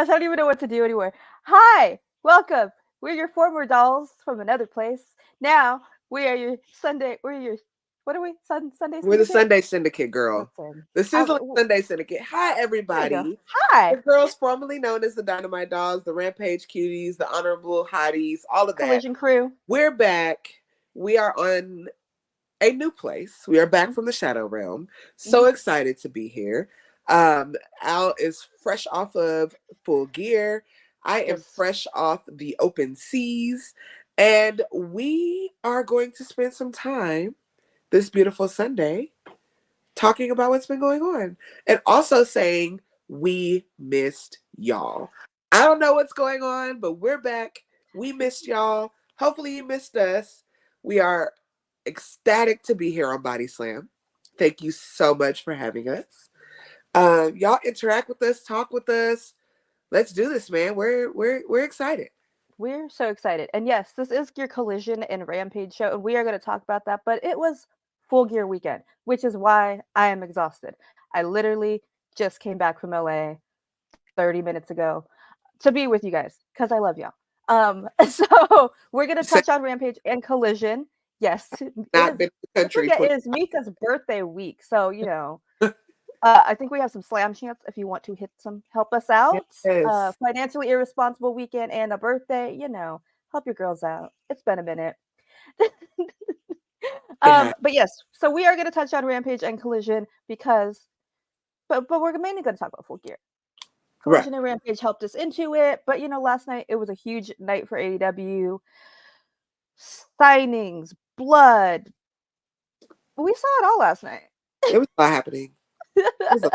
gosh, I don't even know what to do anymore. Hi, welcome. We're your former dolls from another place. Now we are your Sunday. We're your what are we? Sunday We're the Syndicate. Sunday Syndicate, girl. Listen, The Sizzlin w- Sunday Syndicate. Hi, there you go. everybody. The Hi, girls formerly known as the Dynamite Dolls, the Rampage Cuties, the Honorable Hotties, all of that. Collision Crew. We're back. We are on a new place. We are back from the Shadow Realm. So excited to be here. Al is fresh off of Full Gear. I am Yes. fresh off the Open Seas. And we are going to spend some time this beautiful Sunday talking about what's been going on and also saying we missed y'all. I don't know what's going on, but we're back. We missed y'all. Hopefully you missed us. We are ecstatic to be here on BodySlam. Thank you so much for having us. Y'all interact with us, talk with us. Let's do this, man. We're excited. We're so excited. And yes, this is your Collision and Rampage show, and we are going to talk about that. But it was Full Gear weekend, which is why I am exhausted. I literally just came back from LA 30 minutes ago to be with you guys because I love y'all. So we're going to touch on Rampage and Collision. Yes, Not been in the don't country. forget it is Mika's birthday week. So, I think we have some slam chants if you want to hit some, help us out. Yes. Financially irresponsible weekend and a birthday, help your girls out. It's been a minute. But yes, so we are going to touch on Rampage and Collision because, but we're mainly going to talk about Full Gear. Collision and Rampage helped us into it, but last night it was a huge night for AEW. Signings, blood. We saw it all last night. It was a lot happening. It was a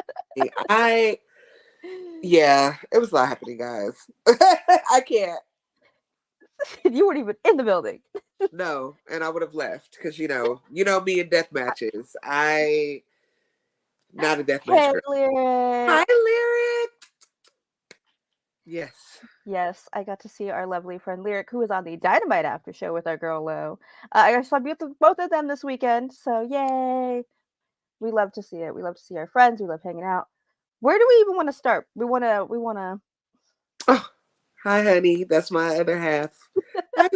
lot happening, guys. I can't. You weren't even in the building. No, and I would have left because you know me in death matches. Not a death match girl. Lyric. Hi, Lyric. Yes, I got to see our lovely friend Lyric, who was on the Dynamite after show with our girl Lo. I saw both of them this weekend, so yay! We love to see it. We love to see our friends. We love hanging out. Where do we even want to start? We want to. Oh, hi, honey. That's my other half. Where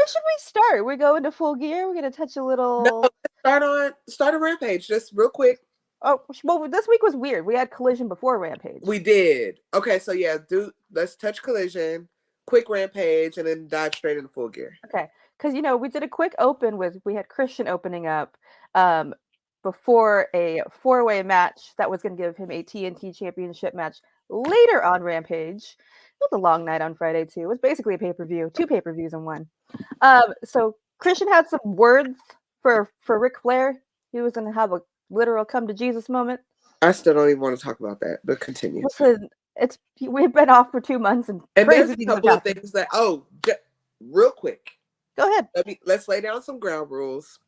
should we start? We go into Full Gear. We're gonna touch a little. No, start a Rampage, just real quick. Oh well, this week was weird. We had Collision before Rampage. We did. Okay, so yeah, let's touch Collision, quick Rampage, and then dive straight into Full Gear. Okay, because we did a quick open we had Christian opening up, before a 4-way match that was going to give him a TNT Championship match later on Rampage. It was a long night on Friday too. It was basically a pay-per-view, 2 pay-per-views in one. So Christian had some words for Ric Flair. He was going to have a literal come to Jesus moment. I still don't even want to talk about that, but continue. Listen, we've been off for 2 months and there's a couple of things that real quick. Go ahead. Let's lay down some ground rules.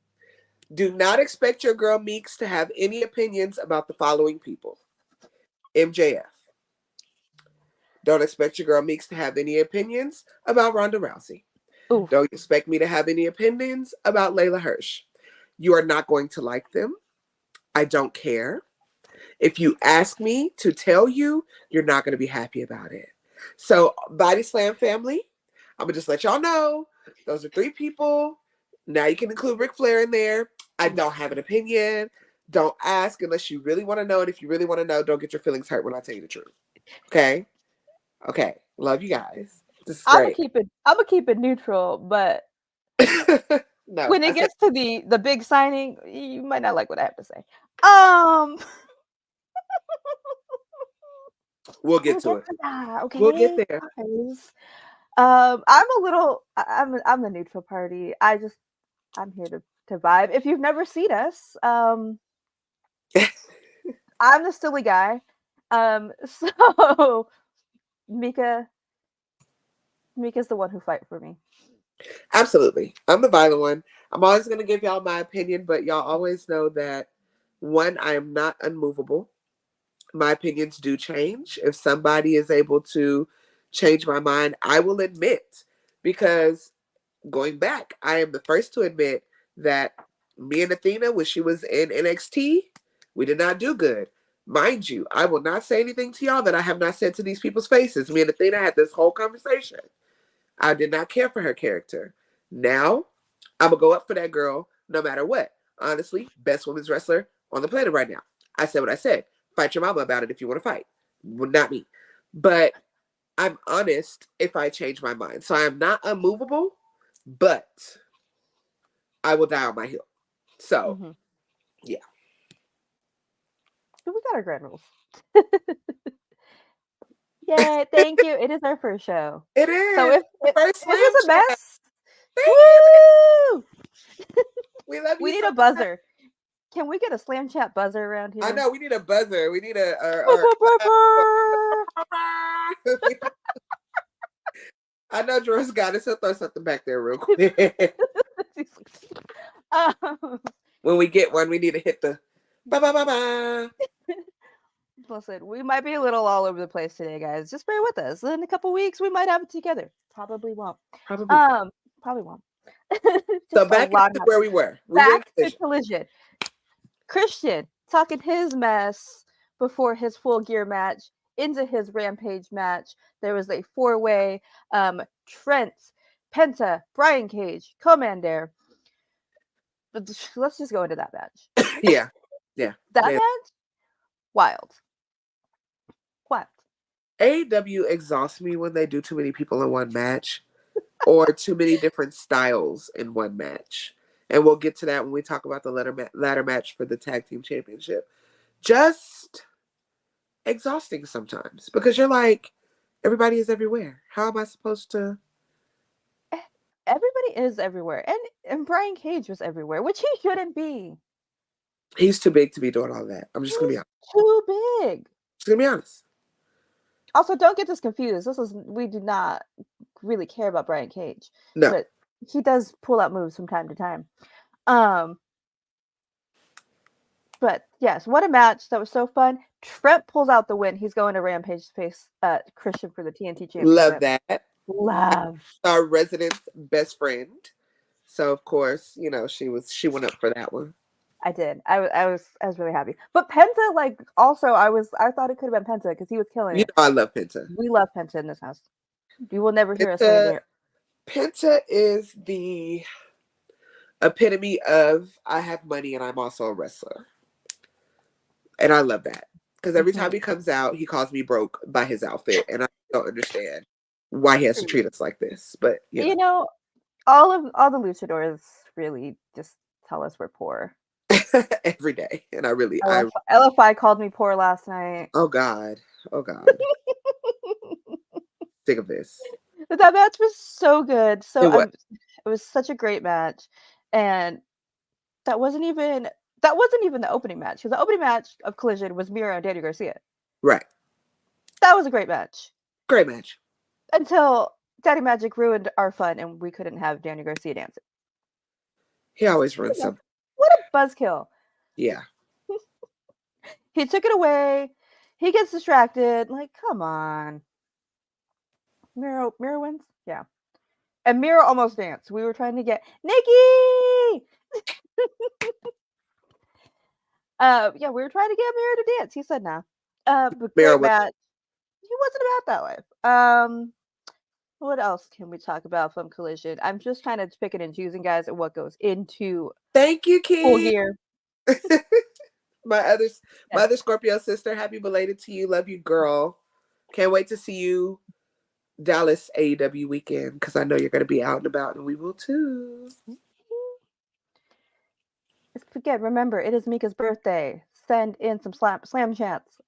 Do not expect your girl Meekz to have any opinions about the following people. MJF. Don't expect your girl Meekz to have any opinions about Ronda Rousey. Oof. Don't expect me to have any opinions about Layla Hirsch. You are not going to like them. I don't care. If you ask me to tell you, you're not going to be happy about it. So, BodySlam family, I'm going to just let y'all know, those are 3 people. Now you can include Ric Flair in there. I don't have an opinion. Don't ask unless you really want to know. And if you really want to know, don't get your feelings hurt when I tell you the truth. Okay? Okay. Love you guys. I'm gonna keep it neutral, but no, when it gets to the big signing, you might not like what I have to say. We'll get to it. Okay. We'll get there. I'm the neutral party. I'm here to vibe. If you've never seen us, I'm the silly guy. So Mika's the one who fight for me. Absolutely. I'm the violent one. I'm always going to give y'all my opinion, but y'all always know that, one, I am not unmovable. My opinions do change. If somebody is able to change my mind, I will admit, because going back, I am the first to admit that me and Athena, when she was in NXT, we did not do good. Mind you, I will not say anything to y'all that I have not said to these people's faces. Me and Athena had this whole conversation. I did not care for her character. Now, I'm going to go up for that girl no matter what. Honestly, best women's wrestler on the planet right now. I said what I said. Fight your mama about it if you want to fight. Well, not me. But I'm honest if I change my mind. So I am not unmovable, but I will die on my heel. So, yeah. We got our grand rules. Yay, thank you. It is our first show. It is. So if first it was a slam chat. mess, Thank woo! We love you. We need so a buzzer. Can we get a slam chat buzzer around here? I know we need a buzzer. We need a. I know George got us. He'll throw something back there real quick. When we get one, we need to hit the ba ba ba ba. Listen, we might be a little all over the place today, guys. Just bear with us. In a couple weeks, we might have it together. Probably won't. Probably won't. So back to where we were. Back to Collision. Christian talking his mess before his Full Gear match into his Rampage match. There was a 4-way. Trent, Penta, Brian Cage, Commander. Let's just go into that match. Yeah. That match? Wild. AEW exhausts me when they do too many people in one match or too many different styles in one match. And we'll get to that when we talk about the ladder match for the tag team championship. Just exhausting sometimes because you're like, everybody is everywhere. How am I supposed to? Everybody is everywhere. And Brian Cage was everywhere, which he shouldn't be. He's too big to be doing all that. I'm just going to be honest. Too big. Just going to be honest. Also, don't get this confused. We do not really care about Brian Cage. No. But he does pull out moves from time to time. But yes, what a match. That was so fun. Trent pulls out the win. He's going to Rampage to face Christian for the TNT Championship. Love that. Love. Our resident's best friend. So of course, she went up for that one. I did. I was really happy. But Penta, also I thought it could have been Penta because he was killing it. I love Penta. We love Penta in this house. You will never hear us say it. Penta is the epitome of I have money and I'm also a wrestler. And I love that. Because every time he comes out, he calls me broke by his outfit. And I don't understand why he has to treat us like this. But all the luchadors really just tell us we're poor. Every day. And LFI called me poor last night. Oh God. Sick of this. But that match was so good. It was such a great match. And that wasn't even the opening match. Because the opening match of Collision was Miro and Danny Garcia. Right. That was a great match. Great match. Until Daddy Magic ruined our fun and we couldn't have Danny Garcia dancing. He always ruins something. What a buzzkill. Yeah. He took it away. He gets distracted. Come on. Miro wins? Yeah. And Miro almost danced. We were trying to get Nikki! We were trying to get Miro to dance. He said no. But great match. He wasn't about that life. What else can we talk about from Collision? I'm just kind of picking and choosing, guys, at what goes into Thank you, Keith. Full Gear. my other Scorpio sister, happy belated to you. Love you, girl. Can't wait to see you Dallas AEW weekend because I know you're going to be out and about, and we will too. Forget, remember, it is Mika's birthday. Send in some slam chants.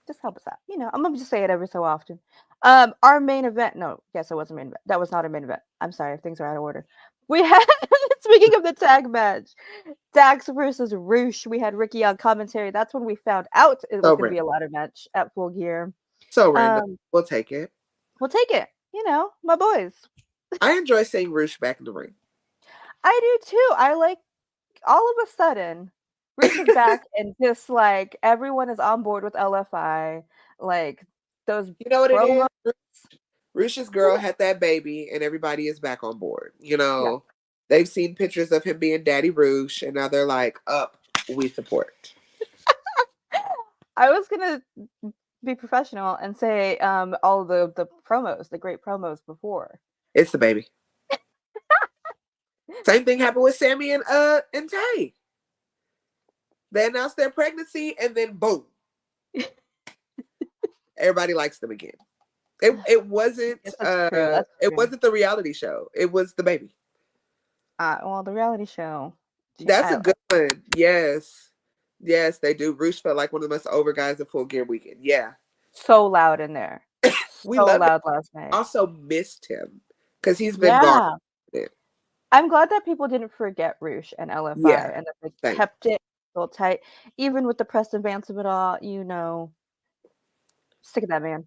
Just help us out. I'm going to just say it every so often. Our main event. No, yes, it was a main event. That was not a main event. I'm sorry if things are out of order. We had, speaking of the tag match, Dax versus Roosh. We had Ricky on commentary. That's when we found out it was going to be a ladder match at Full Gear. So random. We'll take it. My boys. I enjoy seeing Roosh back in the ring. I do too. I like all of a sudden Roosh is back and just everyone is on board with LFI. Those you know what it is? Roosh's girl had that baby and everybody is back on board. They've seen pictures of him being Daddy Roosh and now they're like, we support. I was gonna be professional and say all the promos, the great promos before. It's the baby. Same thing happened with Sammy and Tay. They announced their pregnancy and then boom. Everybody likes them again. It wasn't it wasn't the reality show. It was the baby. Well, the reality show. That's a good one. Yes. Yes, they do. Roosh felt like one of the most over guys of Full Gear Weekend. Yeah. So loud in there. We so loved loud it. last night. Also missed him because he's been gone. I'm glad that people didn't forget Roosh and LFI and that they kept it so tight. Even with the press advance of it all, you know, sick of that man.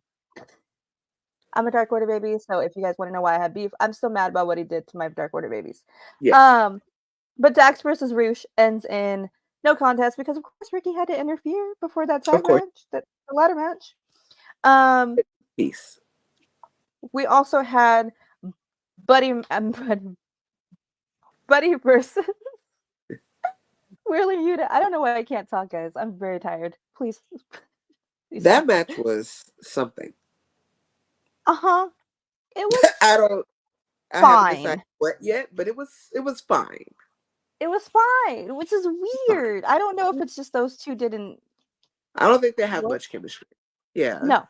I'm a Dark Order baby, so if you guys want to know why I have beef, I'm still mad about what he did to my Dark Order babies. Yes. But Dax versus Roosh ends in no contest because, of course, Ricky had to interfere before that side match, the ladder match. Peace. We also had Buddy versus Wheeler Yuta. I don't know why I can't talk, guys. I'm very tired. Please that match was something. It was. I haven't decided what yet, but it was fine. It was fine, which is weird. I don't know if it's just those two didn't. I don't think they have much chemistry. Yeah. No,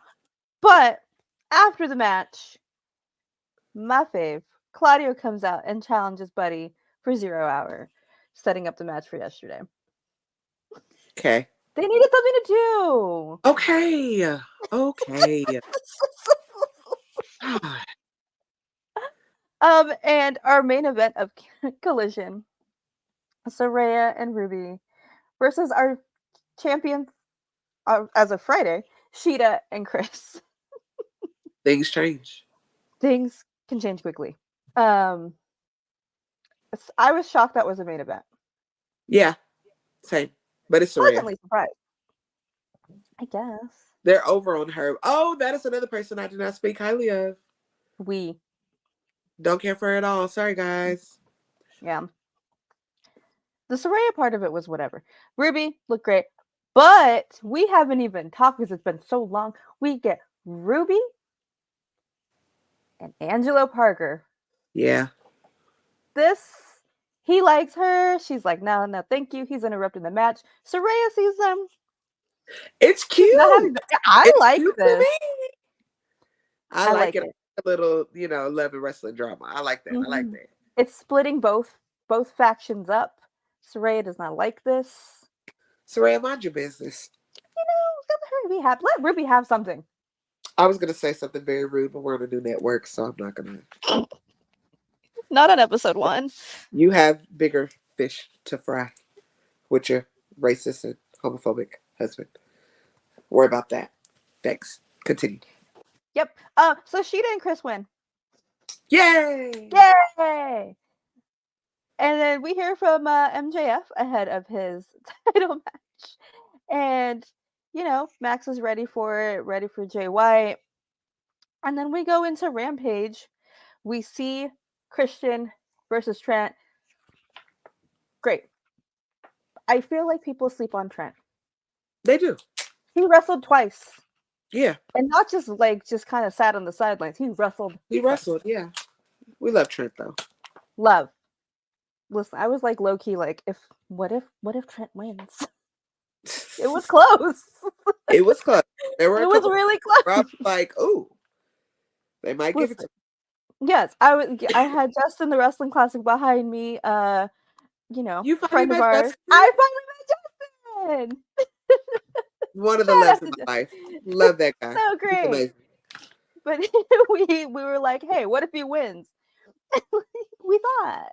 but after the match, my fave, Claudio comes out and challenges Buddy for 0 Hour, setting up the match for yesterday. Okay. They needed something to do. Okay. And our main event of Collision, Saraya and Ruby versus our champions as of Friday, Sheeta and Chris. Things change. Things can change quickly. I was shocked that was a main event. Yeah, same. But it's Saraya. Pleasantly surprised, I guess. They're over on her. Oh, that is another person I did not speak highly of. We don't care for her at all. Sorry, guys. Yeah. The Saraya part of it was whatever. Ruby looked great, but we haven't even talked because it's been so long. We get Ruby and Angelo Parker. Yeah. He likes her. She's like, no, thank you. He's interrupting the match. Saraya sees them. It's cute. I like this. I like it. A little, love and wrestling drama. I like that. I like that. It's splitting both factions up. Saraya does not like this. Saraya, mind your business. Let Ruby have something. I was gonna say something very rude, but we're on a new network, so I'm not gonna. Not on episode 1. You have bigger fish to fry with your racist and homophobic husband. Worry about that. Thanks. Continue. Yep. So Sheeta and Chris win. Yay! Yay! And then we hear from MJF ahead of his title match. And, Max is ready for it, ready for Jay White. And then we go into Rampage. We see Christian versus Trent. Great. I feel like people sleep on Trent. They do. He wrestled twice. Yeah. And not just kind of sat on the sidelines. He wrestled. Yeah. We love Trent though. Love. Listen, I was low key what if Trent wins? It was close. It was close. It was really close. Oh, they might give it to me. Yes, I had Justin the Wrestling Classic behind me. You friend of ours. Justin? I finally met Justin. One of the loves of my life. Love that guy. So great. But we were like, hey, what if he wins? We thought.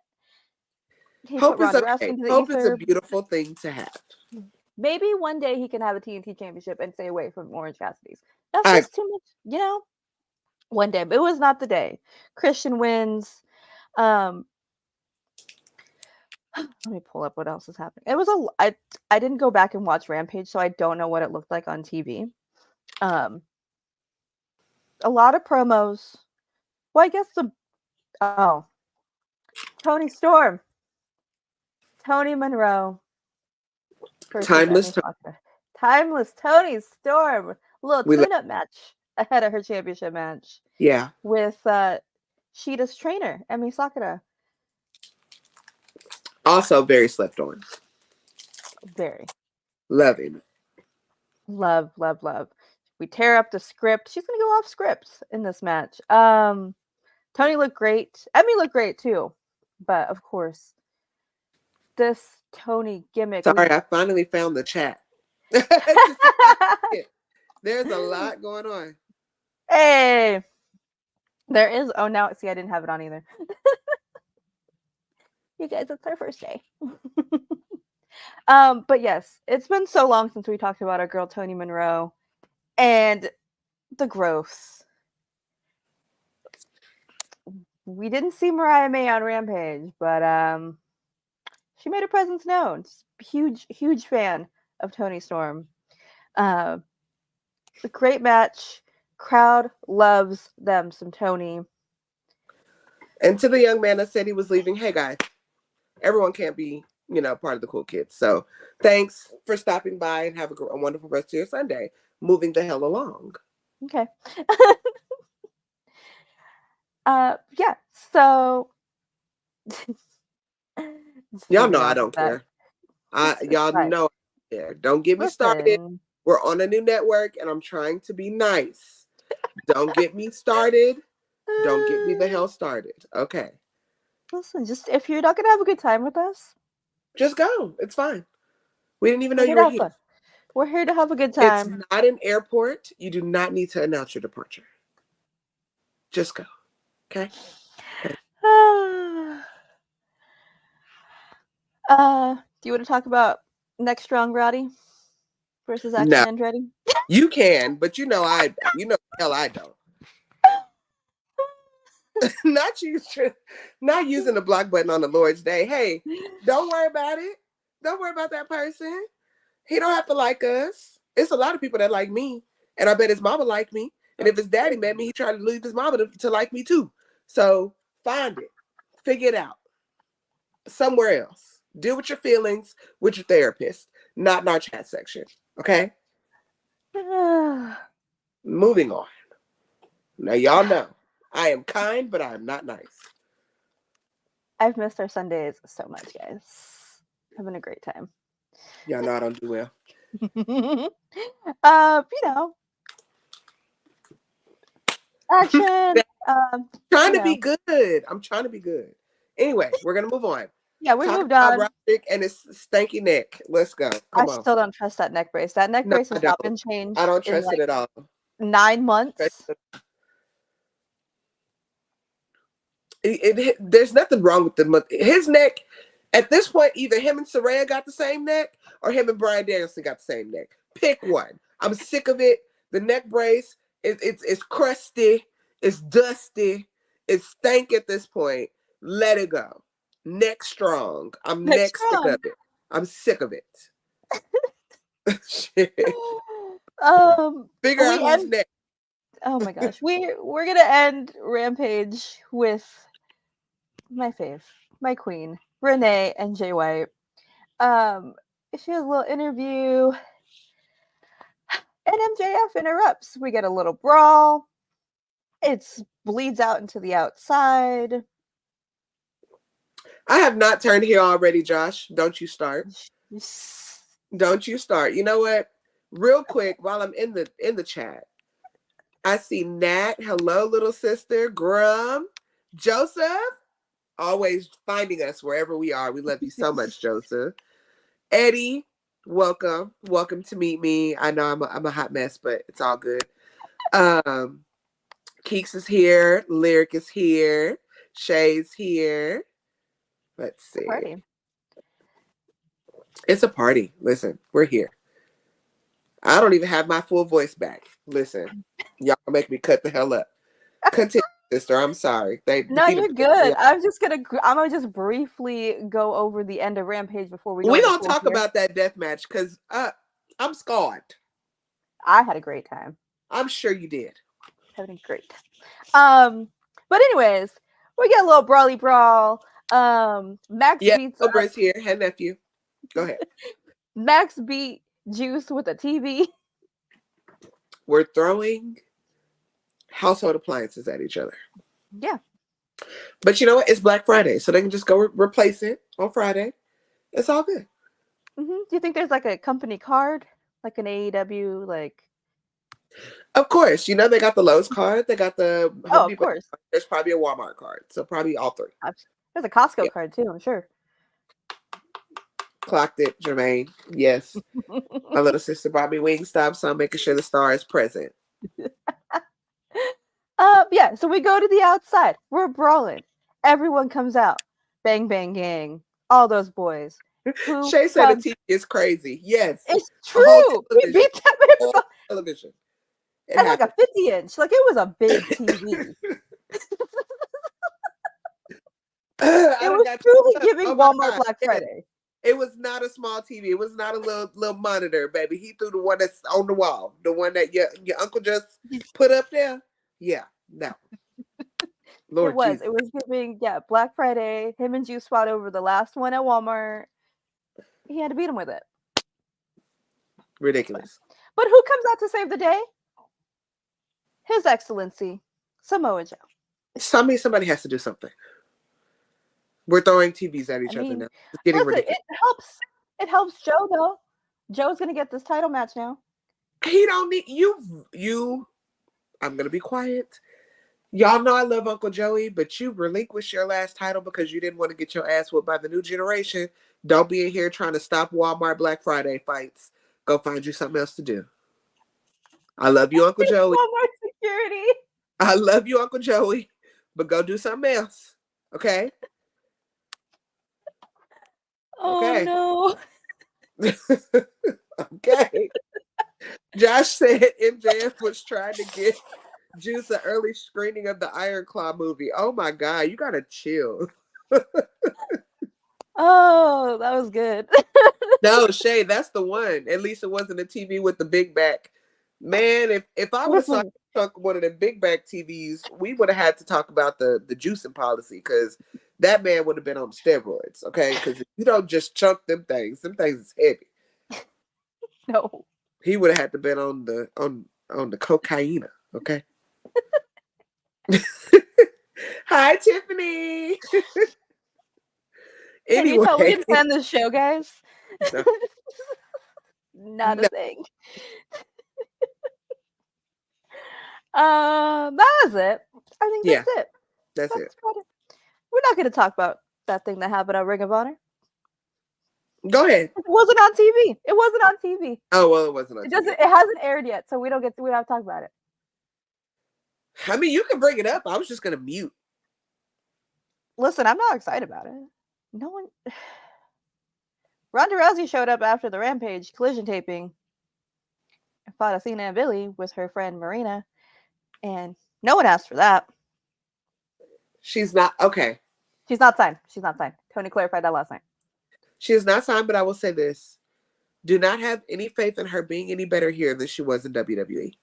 Hope is a beautiful thing to have. Maybe one day he can have a TNT championship and stay away from Orange Cassidy's. That's just too much, One day, but it was not the day. Christian wins. Let me pull up what else is happening. It was I didn't go back and watch Rampage, so I don't know what it looked like on TV. A lot of promos. Well, I guess Tony Storm, Tony Monroe, Timeless Timeless Toni Storm. A little We tune-up match ahead of her championship match Yeah. with Sheeta's trainer, Emi Sakura. Also very slept on. Very. Love him. Love, love, love. We tear up the script. She's gonna go off script in this match. Toni looked great. Emi looked great too. But of course, this Toni gimmick. Sorry, I finally found the chat. There's a lot going on. Hey, there is. Oh, now see, I didn't have it on either. You guys, it's our first day. But yes, it's been so long since we talked about our girl Toni Monroe and the growth. We didn't see Mariah May on Rampage, but she made her presence known. Huge fan of Toni Storm. A great match. Crowd loves them some Toni. And to the young man that said he was leaving, hey guys, everyone can't be, part of the cool kids. So thanks for stopping by and have a wonderful rest of your Sunday. Moving the hell along. Okay. Yeah, so y'all know I don't care. Y'all know I don't care. Don't get me started. We're on a new network and I'm trying to be nice. Don't get me started. Don't get me the hell started. Okay. Listen, just if you're not gonna have a good time with us, just go. It's fine. We didn't even know you were here. We're here to have a good time. It's not an airport. You do not need to announce your departure. Just go. Okay? Do you want to talk about Next Strong Rowdy versus Action Andretti? You can, but hell I don't. Not using the block button on the Lord's Day. Hey, don't worry about it. Don't worry about that person. He don't have to like us. It's a lot of people that like me, and I bet his mama like me. And if his daddy met me, he tried to leave his mama to like me too. So find it, figure it out somewhere else. Deal with your feelings with your therapist, not in our chat section. Okay. Moving on. Now y'all know I am kind, but I am not nice. I've missed our Sundays so much, guys. Having a great time. Y'all know I don't do well. Action. Trying to be good. I'm trying to be good. Anyway, we're gonna move on. Yeah, we moved on. Roderick and his stanky neck. Let's go. I still don't trust that neck brace. That neck brace has not been changed. I don't trust it at all. 9 months. There's nothing wrong with his neck. At this point, either him and Saraya got the same neck or him and Bryan Danielson got the same neck. Pick one. I'm sick of it. The neck brace, it's crusty. It's dusty. It's stank at this point. Let it go. Neck strong. I'm sick of it. I'm sick of it. Shit. Figure out who's next. Oh my gosh. We're gonna end Rampage with my fave, my queen, Renee and Jay White. She has a little interview, and MJF interrupts. We get a little brawl. It bleeds out into the outside. I have not turned here already, Josh. Don't you start. Don't you start. You know what? Real quick, while I'm in the chat, I see Nat. Hello, little sister. Grum. Joseph. Always finding us wherever we are. We love you so much, Joseph. Eddie, welcome. Welcome to meet me. I know I'm a hot mess, but it's all good. Keeks is here. Lyric is here. Shay's here. Let's see. Party. It's a party. Listen, we're here. I don't even have my full voice back. Listen, y'all make me cut the hell up. Continue, sister. I'm sorry. No, you're good. I'm gonna just briefly go over the end of Rampage before we go. We don't talk about that death match because I'm scarred. I had a great time. I'm sure you did. Having a great time. But anyways, we get a little brawly brawl. Max beats Cobra's here. Hey, nephew. Go ahead. Max beat Juice with a TV. We're throwing household appliances at each other. Yeah. But you know what? It's Black Friday, so they can just go replace it on Friday. It's all good. Do you think there's like a company card, like an AEW, like? Of course, you know they got the Lowe's card, they got the Home Of Depot course. card. There's probably a Walmart card, so probably all three. There's a Costco Yeah. card too, I'm sure. Clocked it, Jermaine. Yes. My little sister brought me Wingstop, so I'm making sure the star is present. Yeah, so we go to the outside. We're brawling. Everyone comes out. Bang, bang, gang. All those boys. Shay said the TV is crazy. Yes. It's true. We beat them in television. And like a 50-inch. Like, it was a big TV. It was truly giving Walmart Black Friday. It was not a small TV. It was not a little monitor, baby. He threw the one that's on the wall. The one that your uncle just put up there. Yeah, no. Lord, it was giving, Black Friday. Him and Juice fought over the last one at Walmart. He had to beat him with it. Ridiculous. But who comes out to save the day? His Excellency, Samoa Joe. Somebody has to do something. We're throwing TVs at each other now. It's getting ridiculous. It helps Joe though. Joe's gonna get this title match now. He don't need you. I'm gonna be quiet. Y'all know I love Uncle Joey, but you relinquished your last title because you didn't want to get your ass whooped by the new generation. Don't be in here trying to stop Walmart Black Friday fights. Go find you something else to do. I love you, Uncle Joey. Walmart security. I love you, Uncle Joey, but go do something else. Okay? Oh no. Okay. Josh said MJF was trying to get Juice an early screening of the Iron Claw movie. Oh my God, you gotta chill. Oh, that was good. No, Shay, that's the one. At least it wasn't a TV with the big back. Man, if I would have saw one of the big back TVs, we would have had to talk about the juicing policy because that man would have been on steroids, okay? Because you don't just chunk them things is heavy. No. He would have had to been on the cocaine, okay? Hi, Tiffany. Anyway. Can you tell we didn't plan this show, guys? No. Not a thing. That was it. I think that's it. That's it. We're not going to talk about that thing that happened on Ring of Honor. Go ahead. It wasn't on TV. It wasn't on TV. Oh well, it wasn't on TV. It hasn't aired yet, so we don't have to talk about it. I mean, you can bring it up. I was just going to mute. Listen, I'm not excited about it. No one. Ronda Rousey showed up after the Rampage collision taping and fought Athena and Billy with her friend Marina, and no one asked for that. She's not okay. She's not signed. Tony clarified that last night. She is not signed, but I will say this. Do not have any faith in her being any better here than she was in WWE.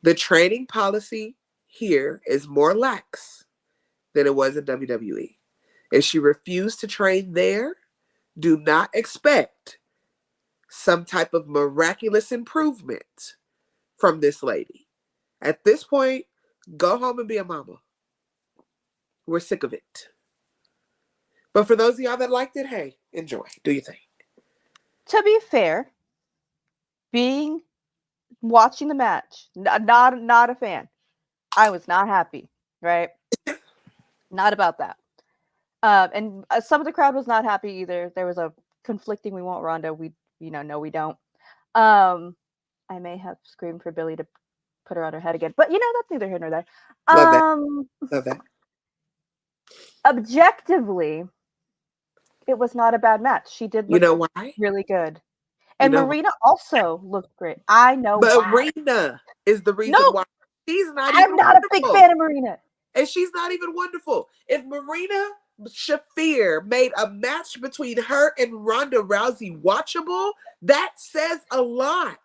The training policy here is more lax than it was in WWE. If she refused to train there, do not expect some type of miraculous improvement from this lady. At this point, go home and be a mama. We're sick of it. But for those of y'all that liked it, hey, enjoy. Do your thing. To be fair, watching the match, not a fan. I was not happy, right? Not about that. And some of the crowd was not happy either. There was a conflicting, we want Ronda, no, we don't. I may have screamed for Billy to put her on her head again, but that's neither here nor there. Love that. Objectively, it was not a bad match. She did look really good. And Marina also looked great. I know but why. Marina is the reason why she's not I'm not a big fan of Marina. And she's not even wonderful. If Marina Shafir made a match between her and Ronda Rousey watchable, that says a lot.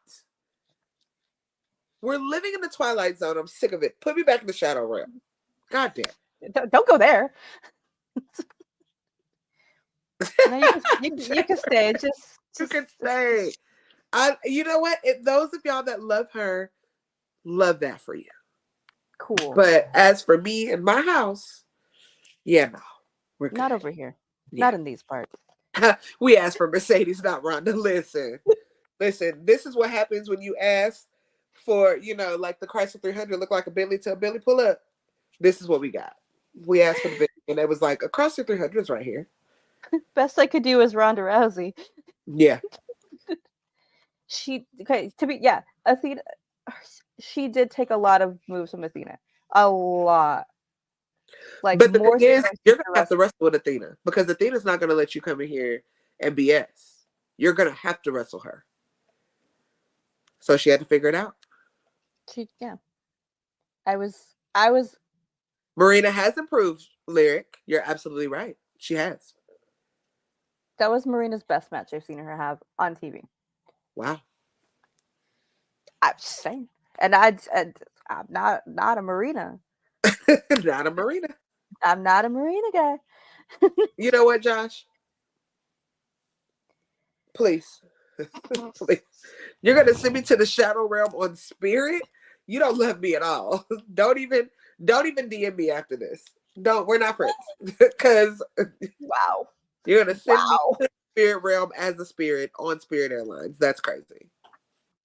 We're living in the Twilight Zone. I'm sick of it. Put me back in the Shadow Realm. God damn. Don't go there. No, you can stay. You can stay. You know what? Those of y'all that love her, love that for you. Cool. But as for me and my house, yeah, no. We're good. Not over here. Yeah. Not in these parts. We asked for Mercedes, not Ronda. Listen, this is what happens when you ask for, like the Chrysler 300 look like a Bentley to a Bentley pull up. This is what we got. We asked for the Bentley, and it was like, a Chrysler 300 is right here. Best I could do is Ronda Rousey. Yeah. Athena, she did take a lot of moves from Athena. A lot. Like, but the more thing is, so you're going to have to wrestle with Athena, because Athena's not going to let you come in here and BS. You're going to have to wrestle her. So she had to figure it out. I was. Marina has improved, Lyric. You're absolutely right. She has. That was Marina's best match I've seen her have on TV. Wow. I'm just saying. And I'm not a Marina. Not a Marina. I'm not a Marina guy. You know what, Josh? Please. Please. You're going to send me to the Shadow Realm on Spirit? You don't love me at all. Don't even DM me after this. We're not friends. Because wow. You're going to send me to the Spirit Realm as a spirit on Spirit Airlines. That's crazy.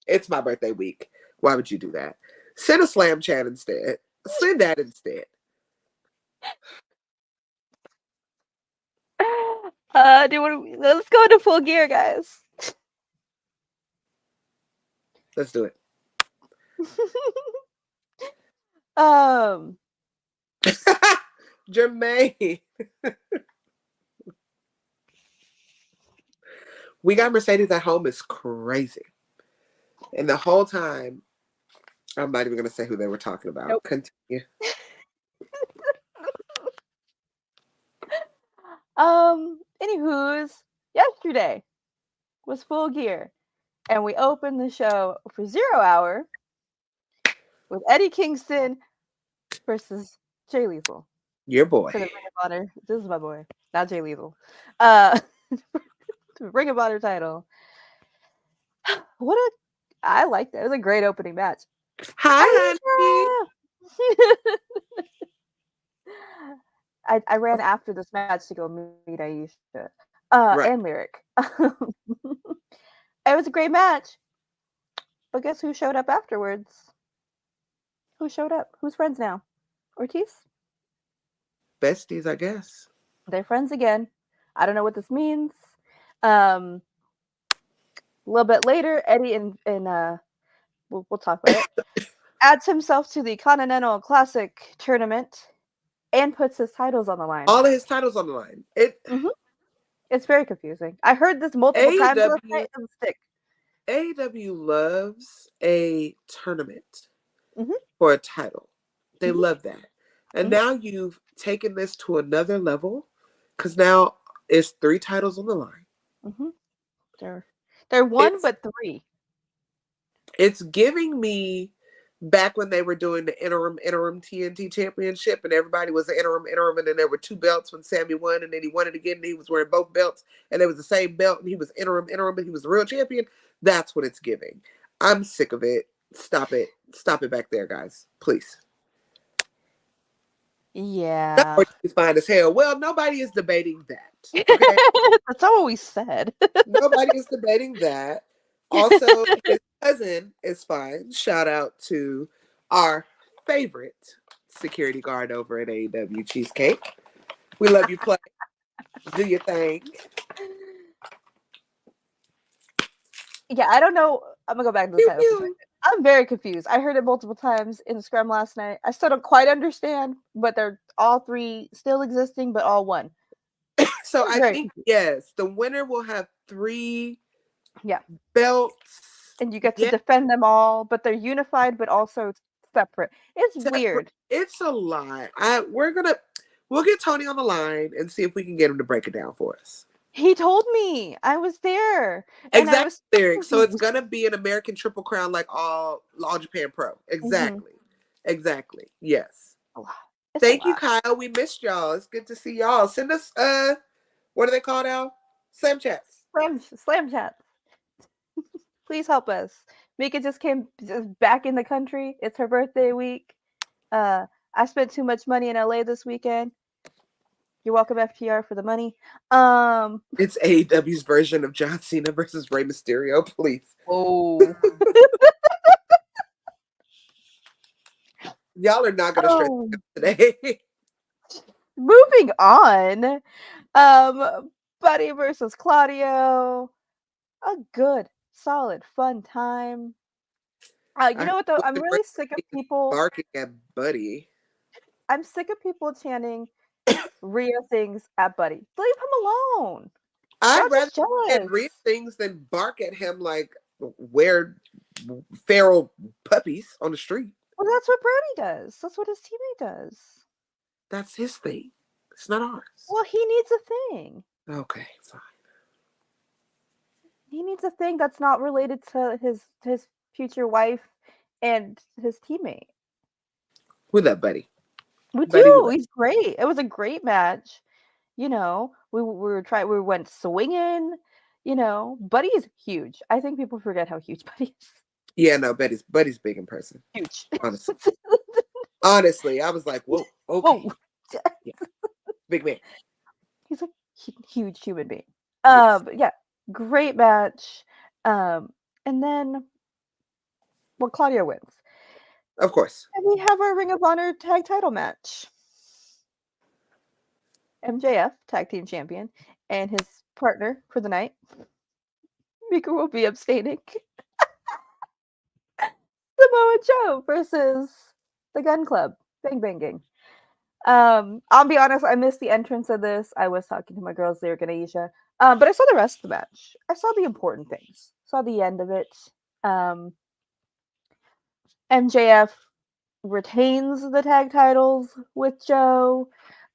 It's my birthday week. Why would you do that? Send a slam chat instead. Send that instead. Let's go into Full Gear, guys. Let's do it. Jermaine. We got Mercedes at home is crazy. And the whole time, I'm not even going to say who they were talking about. Nope. Continue. Anywho's, yesterday was Full Gear. And we opened the show for 0 Hour with Eddie Kingston versus Jay Lethal. Your boy. For the Ring of Honor. This is my boy, not Jay Lethal. Ring of Honor title. I liked it. It was a great opening match. Hi, honey. I ran after this match to go meet Aisha and Lyric. It was a great match. But guess who showed up afterwards? Who showed up? Who's friends now? Ortiz? Besties, I guess. They're friends again. I don't know what this means. A little bit later, Eddie and we'll talk about it. Adds himself to the Continental Classic tournament and puts his titles on the line. All of his titles on the line. It's very confusing. I heard this multiple times last night. It doesn't stick. AEW loves a tournament for a title. They love that. And now you've taken this to another level, because now it's 3 titles on the line. They're 1 but 3. It's giving me back when they were doing the interim TNT championship, and everybody was the interim, and then there were 2 belts when Sammy won, and then he won it again, and he was wearing both belts, and it was the same belt, and he was interim, and he was the real champion. That's what it's giving. I'm sick of it. Stop it back there, guys, please. Yeah. That's fine as hell. Well, nobody is debating that. Okay? That's not what we said. Nobody is debating that. Also, his cousin is fine. Shout out to our favorite security guard over at AEW, Cheesecake. We love you, play. Do your thing. Yeah, I don't know. I'm going to go back to the title. I'm very confused. I heard it multiple times in the scrum last night. I still don't quite understand, but they're all 3 still existing, but all 1. So I think, yes, the winner will have 3 belts. And you get to defend them all, but they're unified, but also separate. It's weird. It's a lot. We'll get Tony on the line and see if we can get him to break it down for us. He told me. I was there. Exactly. So it's gonna be an American Triple Crown like all Japan Pro. Exactly. Exactly. Yes. Thank you, Kyle. We missed y'all. It's good to see y'all. Send us what are they called now? Slam chats. Slam chats. Please help us. Mika just came back in the country. It's her birthday week. I spent too much money in LA this weekend. You're welcome, FTR, for the money. It's AEW's version of John Cena versus Rey Mysterio, please. Oh. Y'all are not gonna stress me out today. Moving on. Buddy versus Claudio. A good, solid, fun time. You know what though? I'm really sick of people barking at Buddy. I'm sick of people chanting real things at Buddy. Leave him alone. I'd rather get real things than bark at him like we're feral puppies on the street. Well, that's what Brody does. That's what his teammate does. That's his thing. It's not ours. Well, he needs a thing. Okay, fine. He needs a thing that's not related to his future wife and his teammate. We love Buddy. We do. He's great. It was a great match. You know, we went swinging. You know, Buddy is huge. I think people forget how huge Buddy is. Yeah, no, Buddy's big in person. Huge. Honestly, I was like, whoa, okay. Whoa. Yeah. Big man. He's a huge human being. Yes. Yeah, great match. And then, well, Claudio wins. Of course. And we have our Ring of Honor tag title match. MJF, tag team champion, and his partner for the night, Mika, will be abstaining. Samoa Joe versus the Gun Club. Bang banging. I'll be honest, I missed the entrance of this. I was talking to my girls, Lyric and Aisha. But I saw the rest of the match. I saw the important things. Saw the end of it. MJF retains the tag titles with Joe.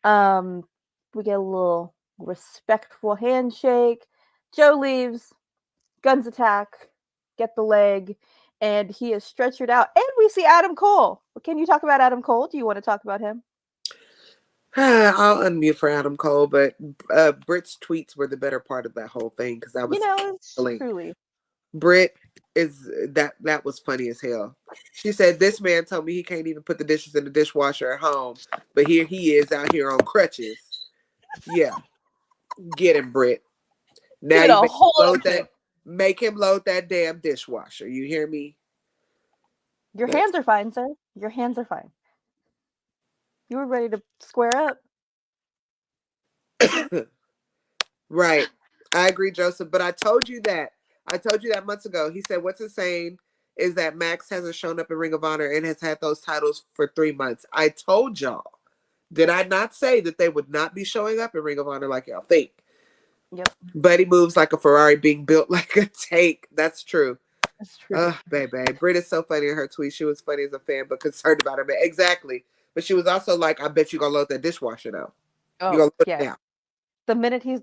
We get a little respectful handshake. Joe leaves. Guns attack. Get the leg. And he is stretchered out. And we see Adam Cole. Can you talk about Adam Cole? Do you want to talk about him? I'll unmute for Adam Cole, but Britt's tweets were the better part of that whole thing because that was truly. Britt is that was funny as hell. She said, "This man told me he can't even put the dishes in the dishwasher at home, but here he is out here on crutches." Yeah, get him, Britt. Now you make him load that damn dishwasher. You hear me? Your hands are fine, sir. Your hands are fine. You were ready to square up. Right. I agree, Joseph. But I told you that months ago. He said, what's insane is that Max hasn't shown up in Ring of Honor and has had those titles for 3 months. I told y'all. Did I not say that they would not be showing up in Ring of Honor like y'all think? Yep. Buddy moves like a Ferrari being built like a tank. That's true. That's true. Baby. Britt is so funny in her tweet. She was funny as a fan, but concerned about her man. Exactly. But she was also like, I bet you gonna load that dishwasher though. Oh, you gonna load yeah. it down. The minute he's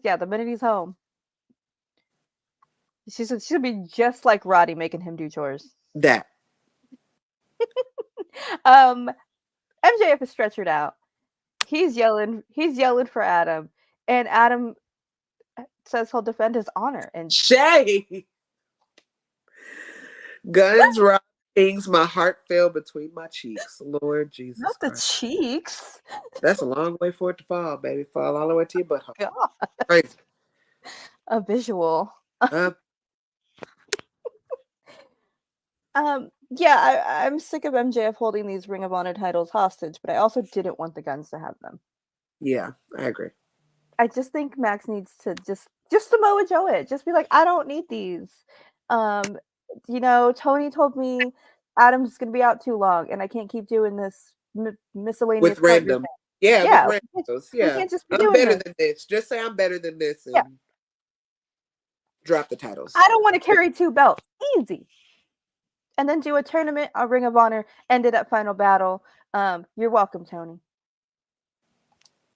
home. She'll be just like Roddy making him do chores. That. MJF is stretchered out. He's yelling for Adam. And Adam says he'll defend his honor. And Shay. Guns, rock, things, my heart fell between my cheeks. Lord Jesus. Not the Christ. cheeks. That's a long way for it to fall, baby. Fall all the way to your butthole. God. Crazy. A visual. Yeah, I'm sick of MJF holding these Ring of Honor titles hostage, but I also didn't want the Guns to have them. Yeah, I agree. I just think Max needs to just Samoa Joe it. Just be like, I don't need these. You know, Tony told me Adam's gonna be out too long, and I can't keep doing this miscellaneous with random. Yeah, with randos. Yeah, we can't just be I'm better than this. Just say I'm better than this, and drop the titles. I don't want to carry 2 belts. Easy. And then do a tournament, a Ring of Honor, ended at Final Battle. You're welcome, Tony.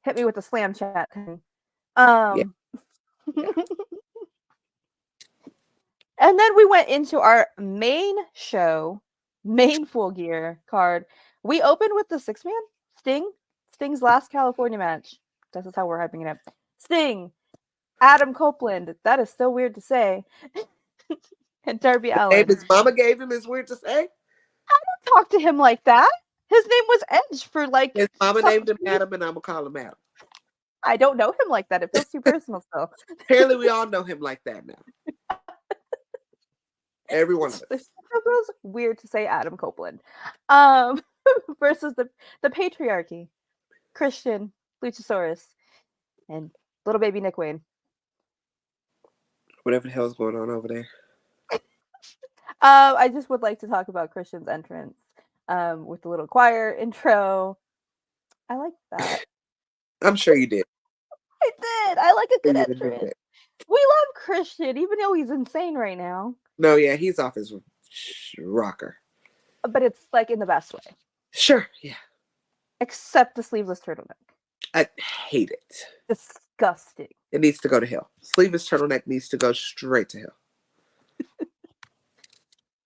Hit me with the slam chat, Tony. And then we went into our main show, main Full Gear card. We opened with the 6-man Sting's last California match. This is how we're hyping it up. Sting, Adam Copeland. That is so weird to say. And Darby The Allin. name his mama gave him is weird to say. Talk to him like that. His name was Edge for like. His mama named him Adam, and I'm gonna call him Adam. I don't know him like that. It feels too personal still. Apparently, we all know him like that now. Every one of us. It feels weird to say Adam Copeland. Versus the patriarchy, Christian, Luchasaurus, and little baby Nick Wayne. Whatever the hell's going on over there. I just would like to talk about Christian's entrance with the little choir intro. I like that. I'm sure you did. I did. I like a good You entrance. did. We love Christian, even though he's insane right now. No, yeah, he's off his rocker. But it's like in the best way. Sure, yeah. Except the sleeveless turtleneck. I hate it. Disgusting. It needs to go to hell. Sleeveless turtleneck needs to go straight to hell.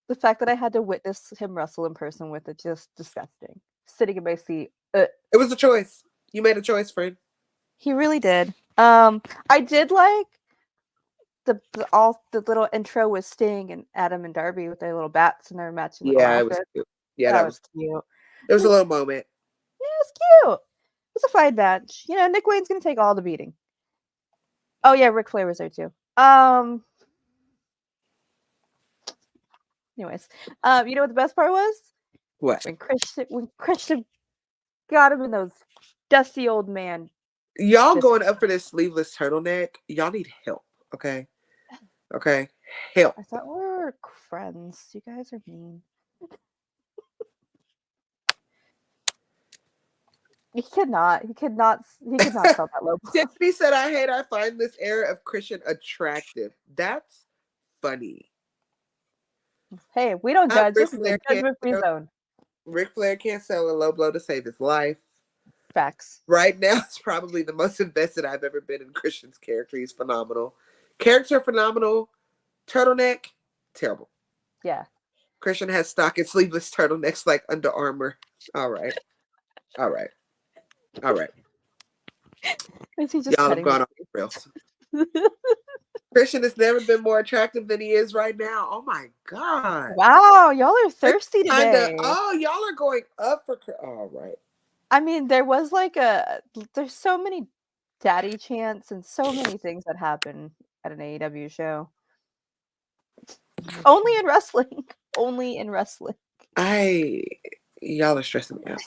The fact that I had to witness him wrestle in person with it, just disgusting. Sitting in my seat. It was a choice. You made a choice, friend. He really did. I did like the little intro with Sting and Adam and Darby with their little bats and their matching. Yeah, it was cute. Yeah, that was cute. It was a little moment. Yeah, it was cute. It was a fine match. You know, Nick Wayne's gonna take all the beating. Oh yeah, Ric Flair was there too. Anyways, you know what the best part was? What? When Christian got him in those dusty old man. Y'all going up for this sleeveless turtleneck? Y'all need help, okay? Okay, help. I thought we were friends. You guys are mean. He could not sell that low. Tiffany said, I find this era of Christian attractive. That's funny. Hey, we don't judge. This is a judgment-free zone. Ric Flair can't sell a low blow to save his life. Facts. Right now, it's probably the most invested I've ever been in Christian's character. He's phenomenal. Character phenomenal. Turtleneck, terrible. Yeah. Christian has stock in sleeveless turtlenecks like Under Armour. All right. Y'all have gone off the rails. Christian has never been more attractive than he is right now. Oh my God. Wow, y'all are thirsty today. Y'all are going up for... All right. I mean, there's so many daddy chants and so many things that happen at an AEW show. Only in wrestling. Only in wrestling. Y'all are stressing me out.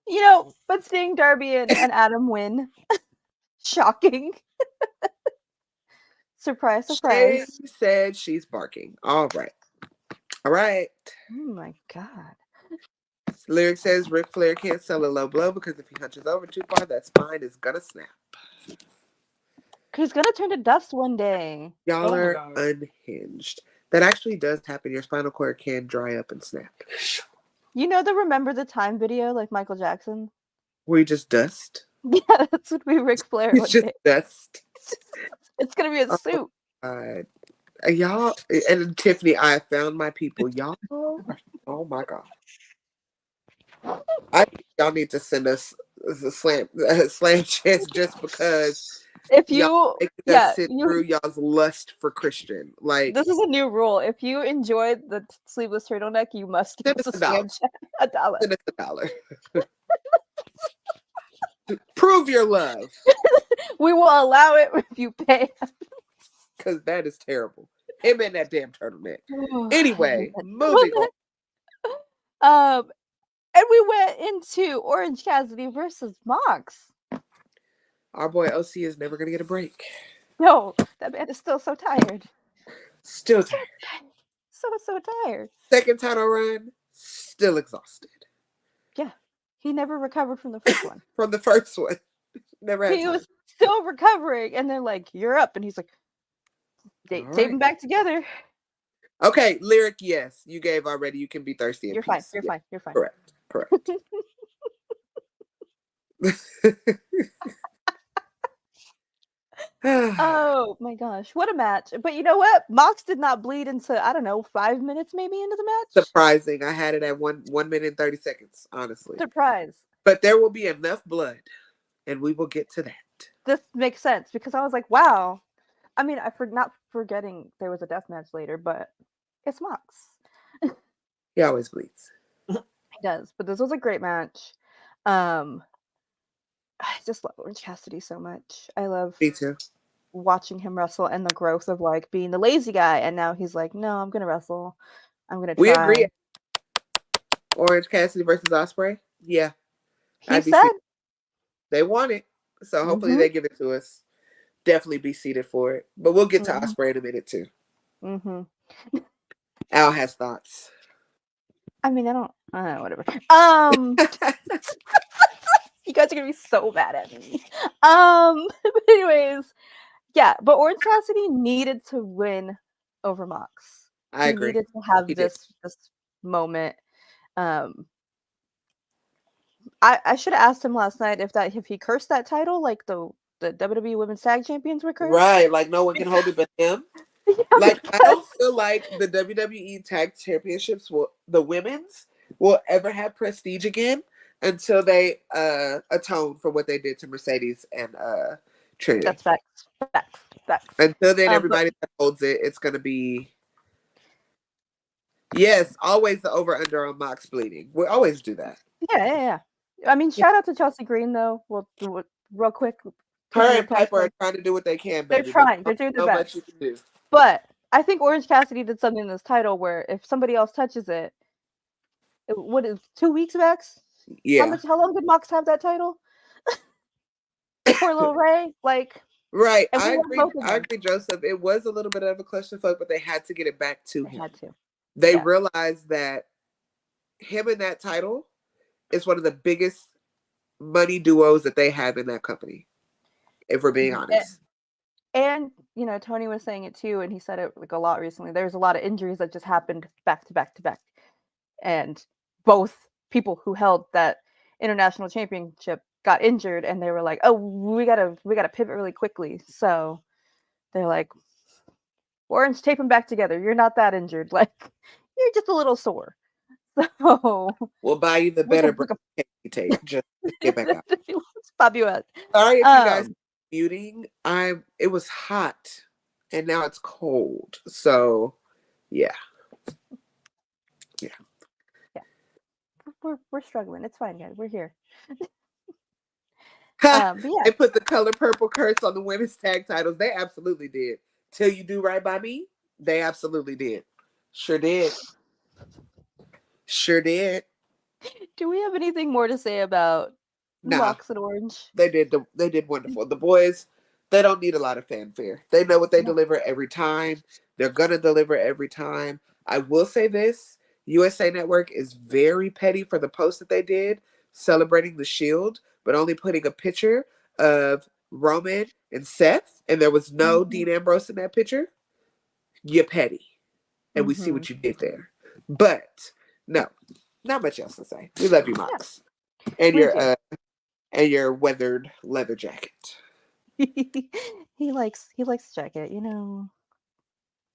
You know, but seeing Darby and Adam win, shocking. Surprise, surprise. She said she's barking. All right. Oh my God. Lyric says Ric Flair can't sell a low blow because if he hunches over too far, that spine is gonna snap. He's gonna turn to dust one day. Y'all are unhinged. That actually does happen. Your spinal cord can dry up and snap. You know the Remember the Time video, like Michael Jackson? Where you just dust? Yeah, that's what we Ric Flair. It's just dust. It's gonna be a suit. Y'all and Tiffany, I found my people. Y'all, oh my God. Y'all need to send us a slam chance just because. If you sit through y'all's lust for Christian, like this is a new rule. If you enjoyed the sleeveless turtleneck, you must give us a $1. Send us $1. Prove your love. We will allow it if you pay. Because that is terrible. Him and that damn turtleneck. Anyway, moving on. And we went into Orange Cassidy versus Mox. Our boy OC is never going to get a break. No, that man is still so tired. Still tired. So tired. Second title run, still exhausted. Yeah. He never recovered from the first one. From the first one. Never had He time. was still recovering. And they're like, you're up. And he's like, tape him back together. Okay, Lyric, yes. You gave already. You can be thirsty. You're fine. You're fine. You're fine. Correct. Oh my gosh, what a match. But you know what? Mox did not bleed into, I don't know, 5 minutes maybe into the match. Surprising. I had it at 1 minute and 30 seconds, honestly. Surprise. But there will be enough blood, and we will get to that. This makes sense because I was like, wow, I mean, not forgetting there was a death match later, but it's Mox. He always bleeds. He does, but this was a great match. I just love Orange Cassidy so much. I love Me too. watching him wrestle and the growth of like being the lazy guy, and now he's like, no, I'm gonna wrestle. I'm gonna try. We agree. Orange Cassidy versus Ospreay. Yeah, He said they want it, so hopefully they give it to us. Definitely be seated for it, but we'll get to Ospreay in a minute too. Al has thoughts. I mean, I don't know, whatever. You guys are gonna be so mad at me. But anyways, yeah, but Orange Cassidy needed to win over Mox. I agree. He needed to have this moment. I should have asked him last night if he cursed that title like the WWE Women's Tag Champions were cursed. Right, like no one can hold it but him. Yeah, like I don't feel like the WWE Tag Championships the women's will ever have prestige again until they atone for what they did to Mercedes and Trinity. That's facts. Until then, everybody that holds it, it's gonna be always the over under on Mox bleeding. We always do that. Yeah. I mean, shout out to Chelsea Green though. We'll do it real quick. Her and Piper are trying to do what they can, baby. They're trying. They're doing their best. You can do. But I think Orange Cassidy did something in this title where if somebody else touches it, what is 2 weeks, Max? Yeah. How long did Mox have that title? Poor little Ray, like. Right. I agree, Joseph. It was a little bit of a clusterfuck, but they had to get it back to him. They realized that him and that title is one of the biggest money duos that they have in that company, if we're being honest. And you know, Tony was saying it too, and he said it like a lot recently. There's a lot of injuries that just happened back to back to back, and both people who held that international championship got injured, and they were like, "Oh, we gotta pivot really quickly." So they're like, "Orange, tape them back together. You're not that injured. Like, you're just a little sore." So we'll buy you the better tape. Just get back out. Let's pop you out. Sorry if you guys are muting. It was hot, and now it's cold. So, yeah. We're struggling. It's fine, guys. We're here. They put the color purple curse on the women's tag titles. They absolutely did. Till You Do Right by Me. They absolutely did. Sure did. Do we have anything more to say about Mox and Orange? They did wonderful. The boys, they don't need a lot of fanfare. They know what they deliver every time. They're gonna deliver every time. I will say this: USA Network is very petty for the post that they did celebrating the Shield, but only putting a picture of Roman and Seth, and there was no Dean Ambrose in that picture. You're petty, and we see what you did there. But no, not much else to say. We love you, Mox, and your weathered leather jacket. he likes jacket, you know.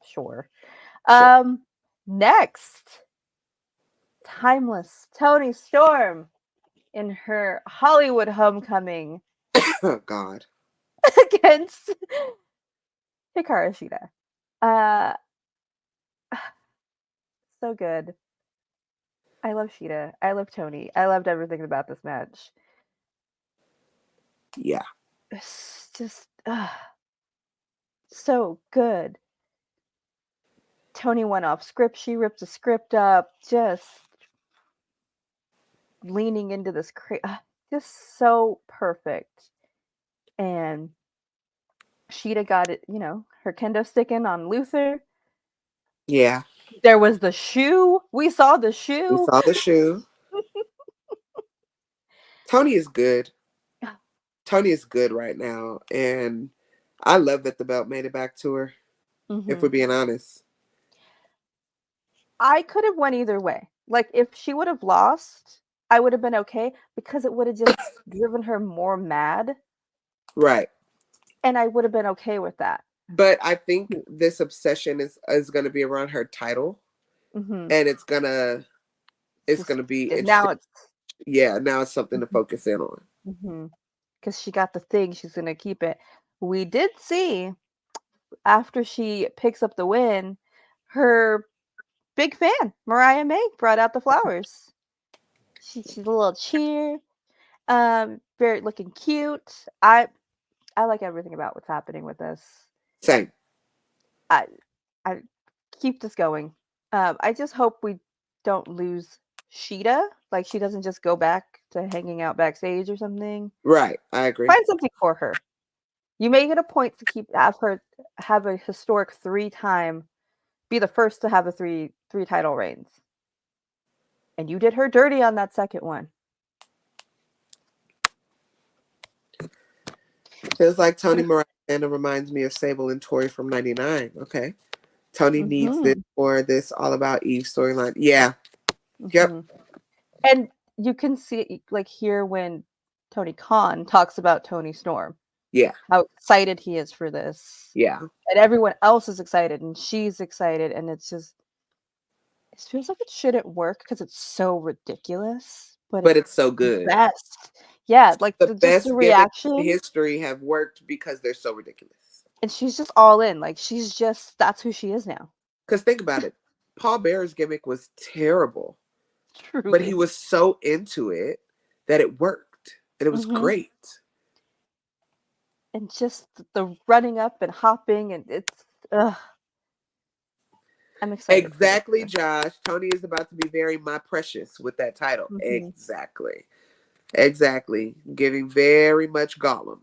Sure. Next, Timeless Toni Storm in her Hollywood homecoming. Oh God. Against Hikaru Shida. So good. I love Shida. I love Toni. I loved everything about this match. Yeah. It's just so good. Toni went off script. She ripped the script up. Just leaning into this just so perfect. And Shida got it, you know, her kendo sticking on Luther. Yeah. There was the shoe. We saw the shoe. Toni is good. Toni is good right now. And I love that the belt made it back to her. If we're being honest. I could have went either way. Like, if she would have lost, I would have been okay because it would have just driven her more mad. Right. And I would have been okay with that. But I think this obsession is going to be around her title. And it's going to be now it's something to focus in on. Because she got the thing, she's going to keep it. We did see after she picks up the win, her big fan, Mariah May, brought out the flowers. She's a little cheer. Very looking cute. I like everything about what's happening with this. Same. I keep this going. I just hope we don't lose Sheeta. Like she doesn't just go back to hanging out backstage or something. Right. I agree. Find something for her. You make it a point to have her have a historic 3-time, be the first to have a three title reigns. And you did her dirty on that second one. Feels like Tony Miranda reminds me of Sable and Tori from '99. Okay. Tony needs this for this All About Eve storyline. Yeah. Yep. And you can see, like, here when Tony Khan talks about Tony Storm. Yeah. How excited he is for this. Yeah. And everyone else is excited and she's excited. And it's just, it feels like it shouldn't work because it's so ridiculous. But it's so good. Best. Yeah. Like the best the reaction. In history have worked because they're so ridiculous. And she's just all in. Like that's who she is now. Because think about it. Paul Bearer's gimmick was terrible. Truly. But he was so into it that it worked. And it was great. And just the running up and hopping and it's I'm excited. Exactly, Josh. Tony is about to be very my precious with that title. Exactly. Giving very much Gollum.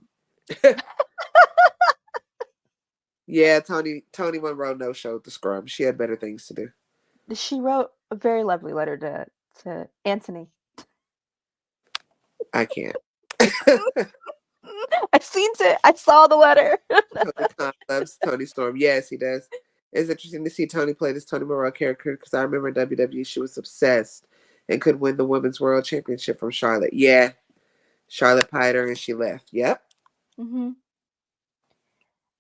Yeah, Tony Monroe no-showed the scrum. She had better things to do. She wrote a very lovely letter to Anthony. I can't. I've seen it. I saw the letter. Tony Khan loves Tony Storm. Yes, he does. It's interesting to see Tony play this Tony Monroe character because I remember in WWE she was obsessed and could win the Women's World Championship from Charlotte. Yeah. Charlotte pied her and she left. Yep.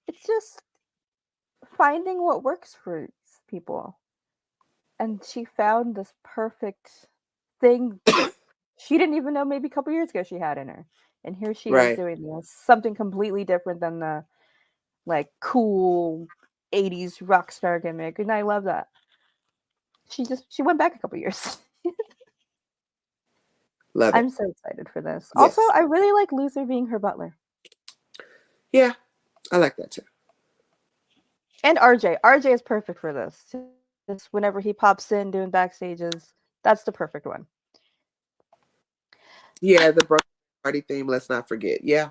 It's just finding what works for people. And she found this perfect thing she didn't even know maybe a couple years ago she had in her. And here she is doing this. Something completely different than the like cool 80s rock star gimmick. And I love that. She went back a couple years. Love it. I'm so excited for this. Yes. Also, I really like Luther being her butler. Yeah, I like that too. And RJ. RJ is perfect for this. Just whenever he pops in doing backstages, that's the perfect one. Yeah, the Broken Party theme, let's not forget. Yeah.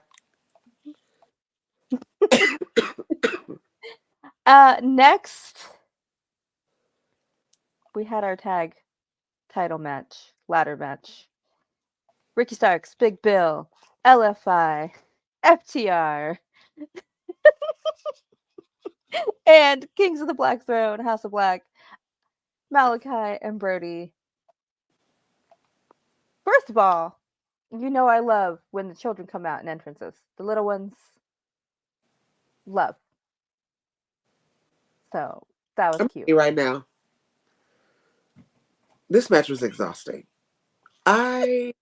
Next, we had our tag title match, ladder match. Ricky Starks, Big Bill, LFI, FTR, and Kings of the Black Throne, House of Black, Malachi and Brody. First of all, you know I love when the children come out in entrances. The little ones, love. So that was cute. Right now, this match was exhausting. I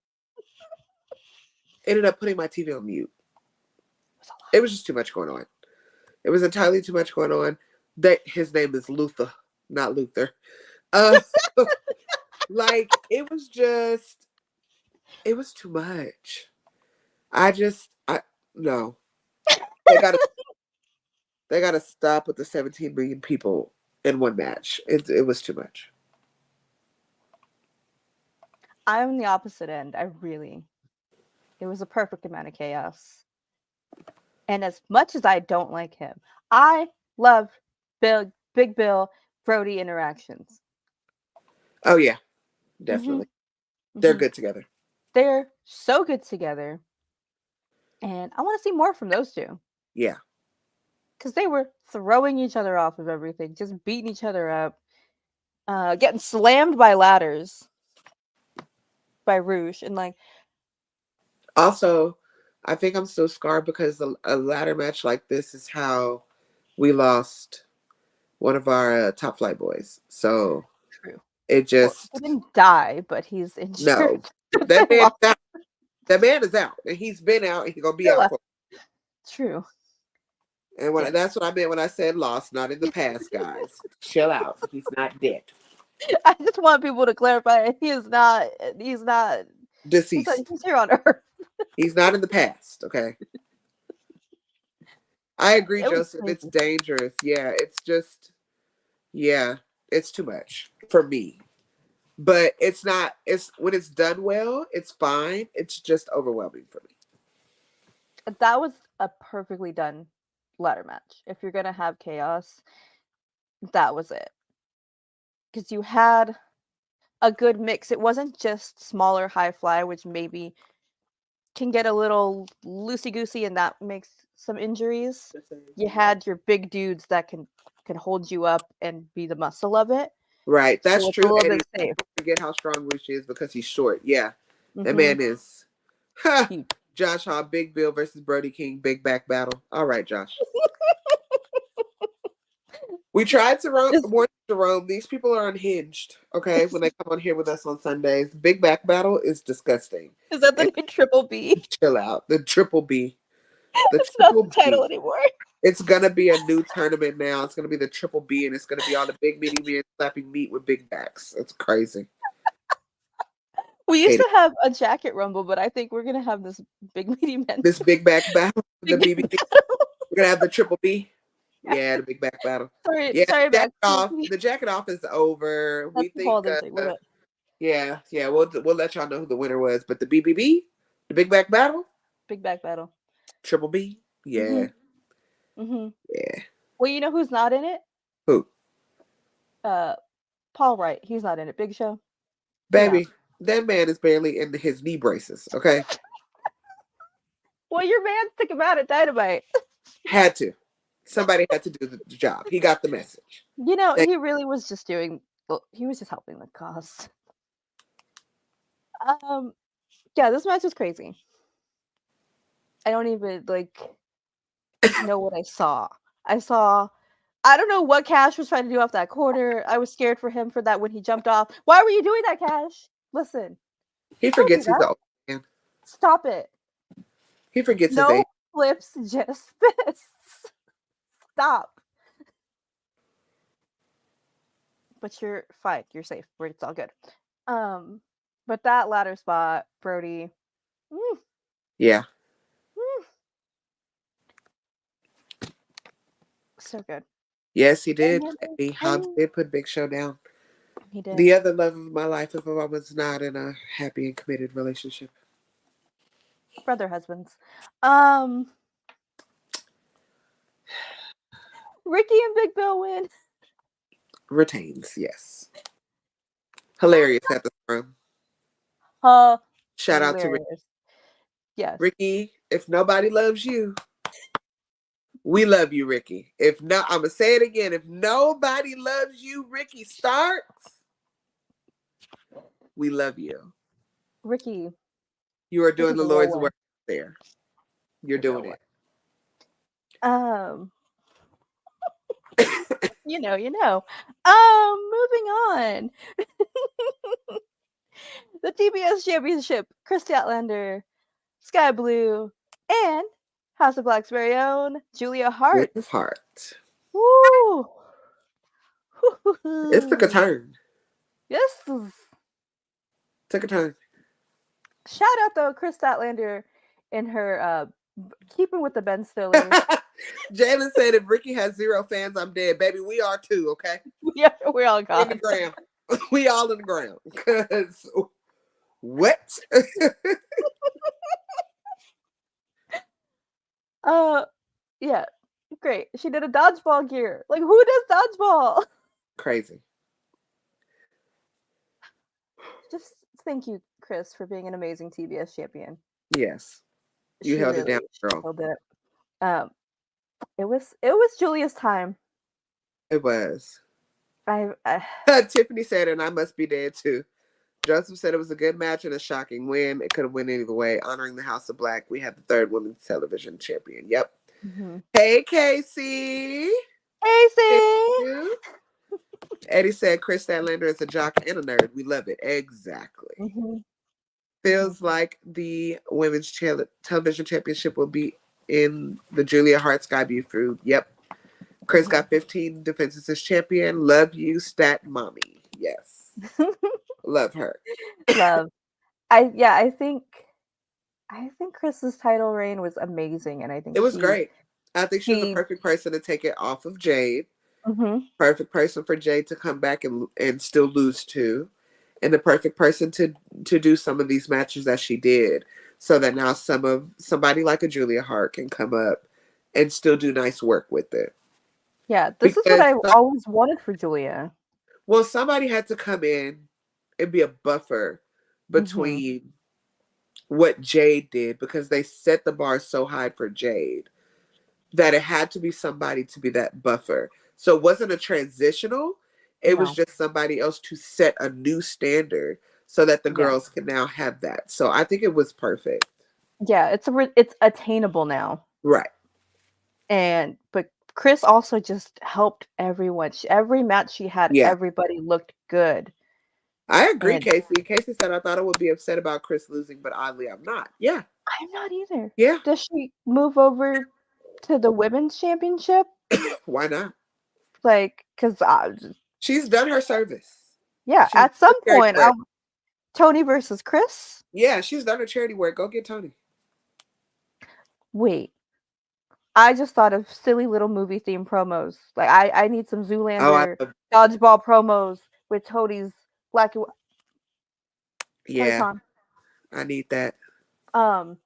ended up putting my TV on mute. It was just too much going on. It was entirely too much going on. His name is Luther, not Luther. Like, it was too much. No. They gotta stop with the 17 million people in one match. It was too much. I'm the opposite end. It was a perfect amount of chaos. And as much as I don't like him, I love Big Bill Brody interactions. Oh yeah, definitely. They're good together. They're so good together. And I want to see more from those two. Yeah. Because they were throwing each other off of everything, just beating each other up, getting slammed by ladders by Rouge. And like. Also, I think I'm still scarred because a ladder match like this is how we lost one of our top flight boys. So. True. It just. He didn't die, but he's injured. No. That man's out. That man is out. And he's been out. He's going to be out for. True. And that's what I meant when I said lost, not in the past, guys. Chill out. He's not dead. I just want people to clarify he is not. He's not deceased. He's here on Earth. He's not in the past. Okay. I agree, Joseph. It's dangerous. Yeah, it's just, yeah, it's too much for me. But it's not. It's when it's done well, it's fine. It's just overwhelming for me. That was a perfectly done ladder match. If you're gonna have chaos, that was it. Because you had a good mix. It wasn't just smaller high fly, which maybe can get a little loosey-goosey and that makes some injuries. You had your big dudes that can hold you up and be the muscle of it. Right, that's so true. And don't forget how strong Rich is because he's short. Yeah, that man is. Josh Hall, Big Bill versus Brody King, big back battle. All right, Josh. We tried to warn Jerome. These people are unhinged. Okay, when they come on here with us on Sundays, big back battle is disgusting. Is that the new Triple B? Chill out. The Triple B. It's not the title anymore. It's gonna be a new tournament now. It's gonna be the Triple B, and it's gonna be all the big meaty men slapping meat with big backs. It's crazy. We used to have a jacket rumble, but I think we're gonna have this big meaty men. This big back battle, the BBB. We're gonna have the Triple B. Yeah, the big back battle. Sorry, the jacket off is over. That's we think. Yeah. We'll let y'all know who the winner was, but the BBB, the big back battle. Triple B. Yeah. Yeah. Well, you know who's not in it? Who? Paul Wright. He's not in it. Big Show. Baby, that man is barely in his knee braces. Okay. Well, your man took him out at Dynamite. Had to. Somebody had to do the job. He got the message. You know, he really was just doing. He was just helping the cause. Yeah, this match was crazy. I don't even know what I saw. I don't know what Cash was trying to do off that corner. I was scared for him for that when he jumped off. Why were you doing that, Cash? Listen. He forgets he's the old man. Stop it. He forgets his age. Flips, just fists. Stop. But you're fine. You're safe. It's all good. But that ladder spot, Brody. Yeah. So good. Yes, he did. Eddie Hobbs did put Big Show down. He did. The other love of my life if I was not in a happy and committed relationship. Brother husbands. Ricky and Big Bill win. Retains, yes. Hilarious at the room. Shout out to Ricky. Yes. Ricky, if nobody loves you, we love you, Ricky. If not, I'm gonna say it again. If nobody loves you, Ricky Starks, we love you. Ricky. You are doing the Lord's work there. You're doing it. You know. Moving on. The TBS Championship, Christy Outlander, Sky Blue, and House of Black's very own Julia Hart. Woo! It took a turn. Yes. Took a turn. Shout out though, Chris Statlander in her keeping with the Ben Stiller. Jalen said if Ricky has 0 fans, I'm dead. Baby, we are too, okay? Yeah, we're all gone. In the ground. We all in the ground. Cause what? Yeah. Great. She did a dodgeball gear. Who does dodgeball? Crazy. Just thank you, Chris, for being an amazing TBS champion. Yes. You held it down, girl. It was Julia's time. It was. Tiffany said, and I must be dead too. Joseph said it was a good match and a shocking win. It could have went either way. Honoring the House of Black, we have the 3rd women's television champion. Yep. Mm-hmm. Hey, Casey. Eddie said Chris Statlander is a jock and a nerd. We love it. Exactly. Mm-hmm. Feels like the women's television championship will be in the Julia Hart Sky Blue feud. Yep. Chris got 15 defenses as champion. Love you, stat mommy. Yes. Love her. Love. I think Chris's title reign was amazing, and I think It was great. I think she was the she perfect person to take it off of Jade. mm-hmm. Perfect person for Jade to come back and still lose to. And the perfect person to do some of these matches that she did. So that now somebody like a Julia Hart can come up and still do nice work with it. Yeah, this is what I always wanted for Julia. Well, somebody had to come in and be a buffer between what Jade did, because they set the bar so high for Jade that it had to be somebody to be that buffer. So it wasn't a transitional. It was just somebody else to set a new standard so that the girls can now have that. So I think it was perfect. Yeah, it's attainable now. Right. But Chris also just helped everyone. Every match she had, everybody looked good. I agree, Casey. Casey said, I thought I would be upset about Chris losing, but oddly, I'm not. Yeah. I'm not either. Yeah. Does she move over to the women's championship? Why not? Like, because she's done her service. Yeah, she's at some point, Tony versus Chris? Yeah, she's done her charity work. Go get Tony. Wait. I just thought of silly little movie theme promos. Like, I need some Zoolander dodgeball promos with Tony's black and white. Yeah, I need that. You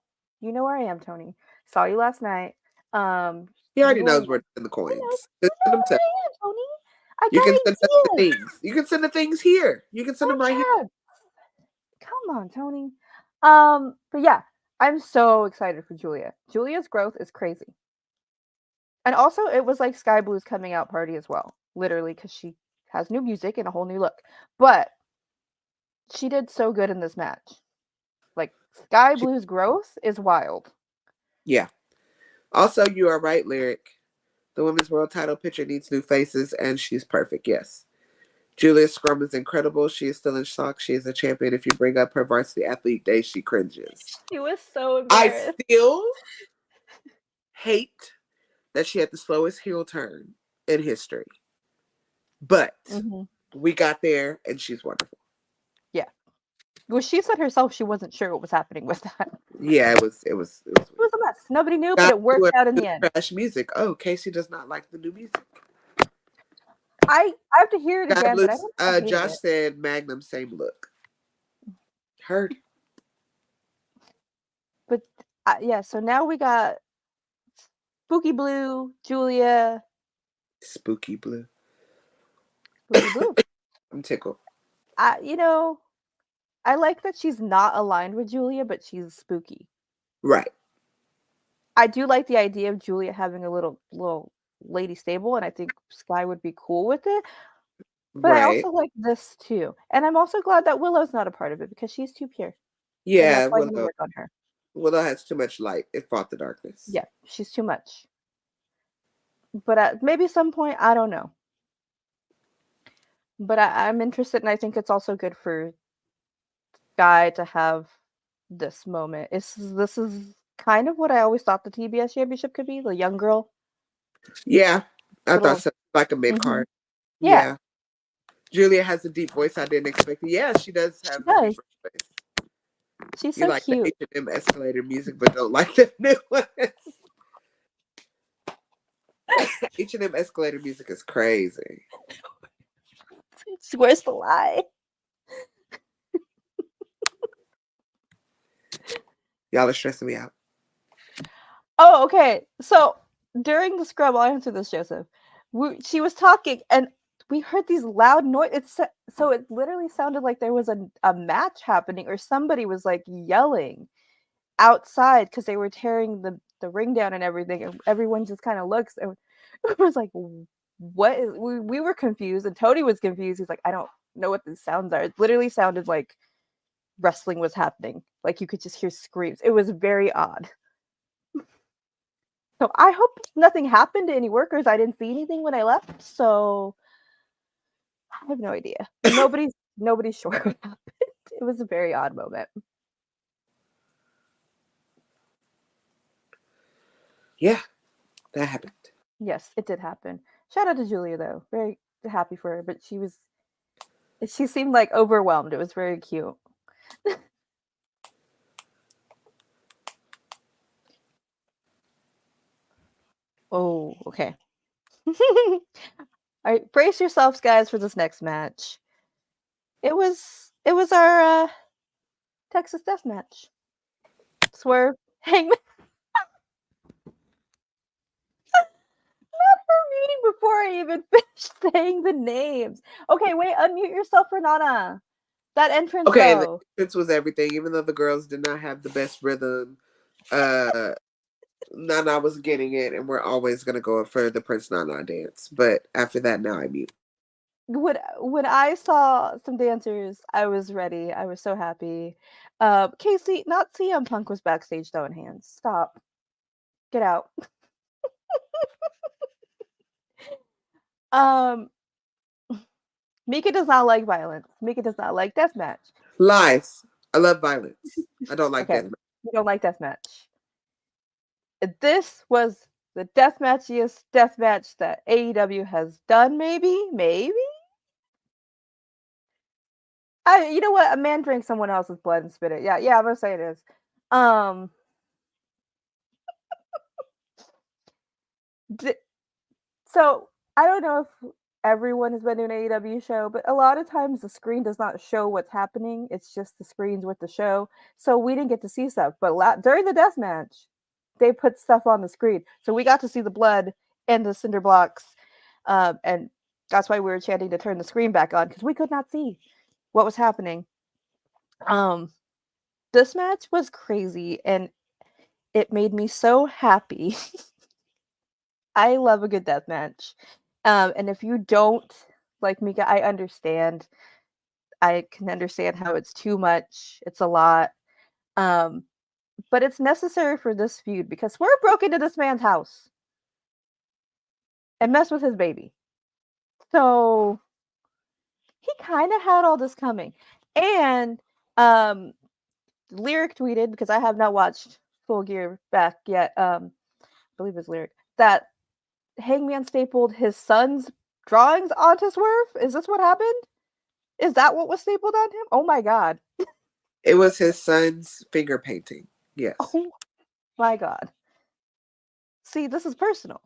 know where I am, Tony. Saw you last night. He already knows where to send the coins. Send them to Tony. You can send the things. You can send the things here. You can send them right here. Come on, Tony. But yeah, I'm so excited for Julia. Julia's growth is crazy. And also, it was like Sky Blue's coming out party as well. Literally, because she has new music and a whole new look. But she did so good in this match. Like, Sky Blue's growth is wild. Yeah. Also, you are right, Lyric. The women's world title picture needs new faces, and she's perfect, yes. Julia's scrum is incredible. She is still in shock. She is a champion. If you bring up her varsity athlete days, she cringes. She was so embarrassed. I still hate that she had the slowest heel turn in history. But we got there, and she's wonderful. Yeah. Well, she said herself she wasn't sure what was happening with that. Yeah, it was a mess. Nobody knew, but it worked out in the end. Trash music. Oh, Casey does not like the new music. I have to hear it again, but I don't Josh said Magnum, same look. Heard. But yeah, so now we got Spooky Blue, Julia. Spooky Blue. Spooky Blue. I'm tickled. I like that she's not aligned with Julia, but she's spooky. Right. I do like the idea of Julia having a little lady stable, and I think Sky would be cool with it. But I also like this too. And I'm also glad that Willow's not a part of it because she's too pure. Yeah, Willow work on her. Willow has too much light. It fought the darkness. Yeah, she's too much. But at maybe some point, I don't know. But I'm interested, and I think it's also good for Sky to have this moment. This is kind of what I always thought the TBS championship could be, the young girl. Yeah, I thought so, like a mid-card. Yeah. Julia has a deep voice I didn't expect. Yeah, she does have a deep voice. She's so like cute. The H&M escalator music, but don't like the new one. H&M escalator music is crazy. Where's the lie? Y'all are stressing me out. Oh, okay. So during the scrub, I'll answer this, Joseph. She was talking, and we heard these loud noises. So it literally sounded like there was a match happening, or somebody was like yelling outside because they were tearing the ring down and everything. And everyone just kind of looks, and it was like, what? We were confused, and Tony was confused. He's like, I don't know what these sounds are. It literally sounded like wrestling was happening. Like you could just hear screams. It was very odd. So I hope nothing happened to any workers. I didn't see anything when I left, so I have no idea. Nobody's sure what happened. It was a very odd moment. Yeah, that happened. Yes, it did happen. Shout out to Julia though. Very happy for her, but she seemed like overwhelmed. It was very cute. Oh, okay. All right, brace yourselves, guys, for this next match. It was our Texas Death Match. Swerve, Hangman. Not her reading before I even finished saying the names. Okay, wait, unmute yourself for Nana. That entrance, Okay, though. the entrance was everything. Even though the girls did not have the best rhythm, Nana was getting it, and we're always gonna go for the Prince Nana dance. But after that, now I mute. When I saw some dancers, I was ready. I was so happy. Casey, not CM Punk was backstage throwing hands. Stop. Get out. um, Mika does not like violence. Mika does not like deathmatch. Lies. I love violence. I don't like Okay, deathmatch. you don't like deathmatch. This was the deathmatchiest deathmatch that AEW has done. Maybe. You know what? A man drank someone else's blood and spit it. Yeah, I'm gonna say it is. So I don't know if everyone has been to an AEW show, but a lot of times the screen does not show what's happening. It's just the screens with the show. So we didn't get to see stuff. But during the death match, they put stuff on the screen. So we got to see the blood and the cinder blocks. And that's why we were chanting to turn the screen back on because we could not see what was happening. This match was crazy and it made me so happy. I love a good death match. And if you don't like Mika, I understand. I can understand how it's too much. It's a lot. But it's necessary for this feud because Swerve broke into this man's house and messed with his baby. So he kind of had all this coming. And Lyric tweeted, because I have not watched Full Gear back yet, I believe it's Lyric, that Hangman stapled his son's drawings onto Swerve. Is this what happened? Is that what was stapled on him? Oh my god. It was his son's finger painting. Yes. Oh my god. See, this is personal.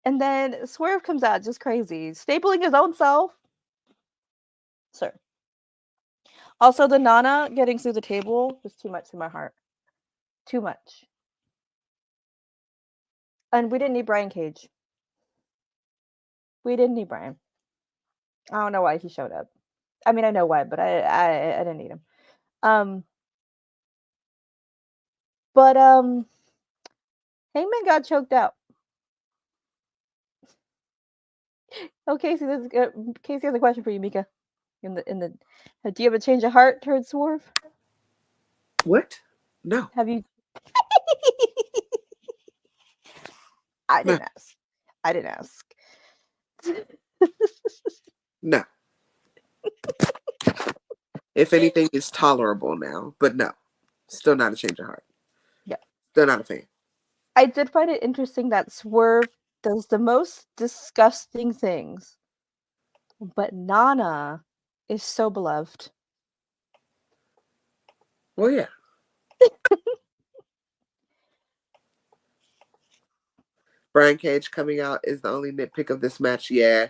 And then Swerve comes out just crazy, stapling his own self. Sir. Also, the Nana getting through the table was too much in my heart. Too much. And we didn't need Brian Cage. We didn't need Brian. I don't know why he showed up. I mean, I know why, but I didn't need him. But Hangman got choked out. Oh, Casey, Casey has a question for you, Mika. Do you have a change of heart towards Swerve? What? No. Have you? I didn't ask. I didn't ask. No. If anything, it's tolerable now, but no. Still not a change of heart. Yeah. Still not a fan. I did find it interesting that Swerve does the most disgusting things, but Nana is so beloved. Well, yeah. Brian Cage coming out is the only nitpick of this match. Yeah.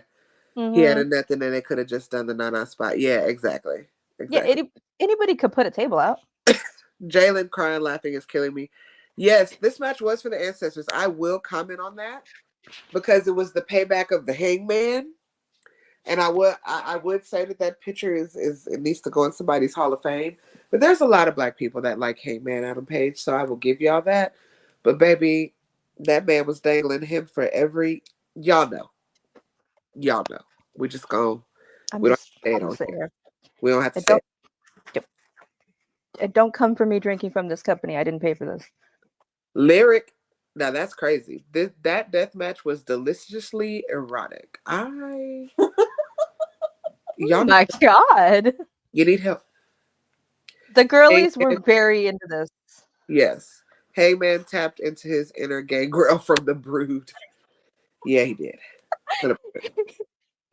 Mm-hmm. He had a nothing and they could have just done the Nana spot. Yeah, exactly. Yeah, anybody could put a table out. Jalen crying, laughing is killing me. Yes, this match was for the ancestors. I will comment on that because it was the payback of the Hangman. And I would say that picture is it needs to go in somebody's Hall of Fame. But there's a lot of black people that like Hangman Adam Page, so I will give y'all that. But baby, that man was dangling him for every y'all know. We just go. We don't say it on here. We don't have to say it. And don't come for me drinking from this company. I didn't pay for this. Lyric. Now that's crazy. That death match was deliciously erotic. Y'all my God. You need help. The girlies were very into this. Yes. Hangman tapped into his inner gangrel from the Brood. Yeah, he did.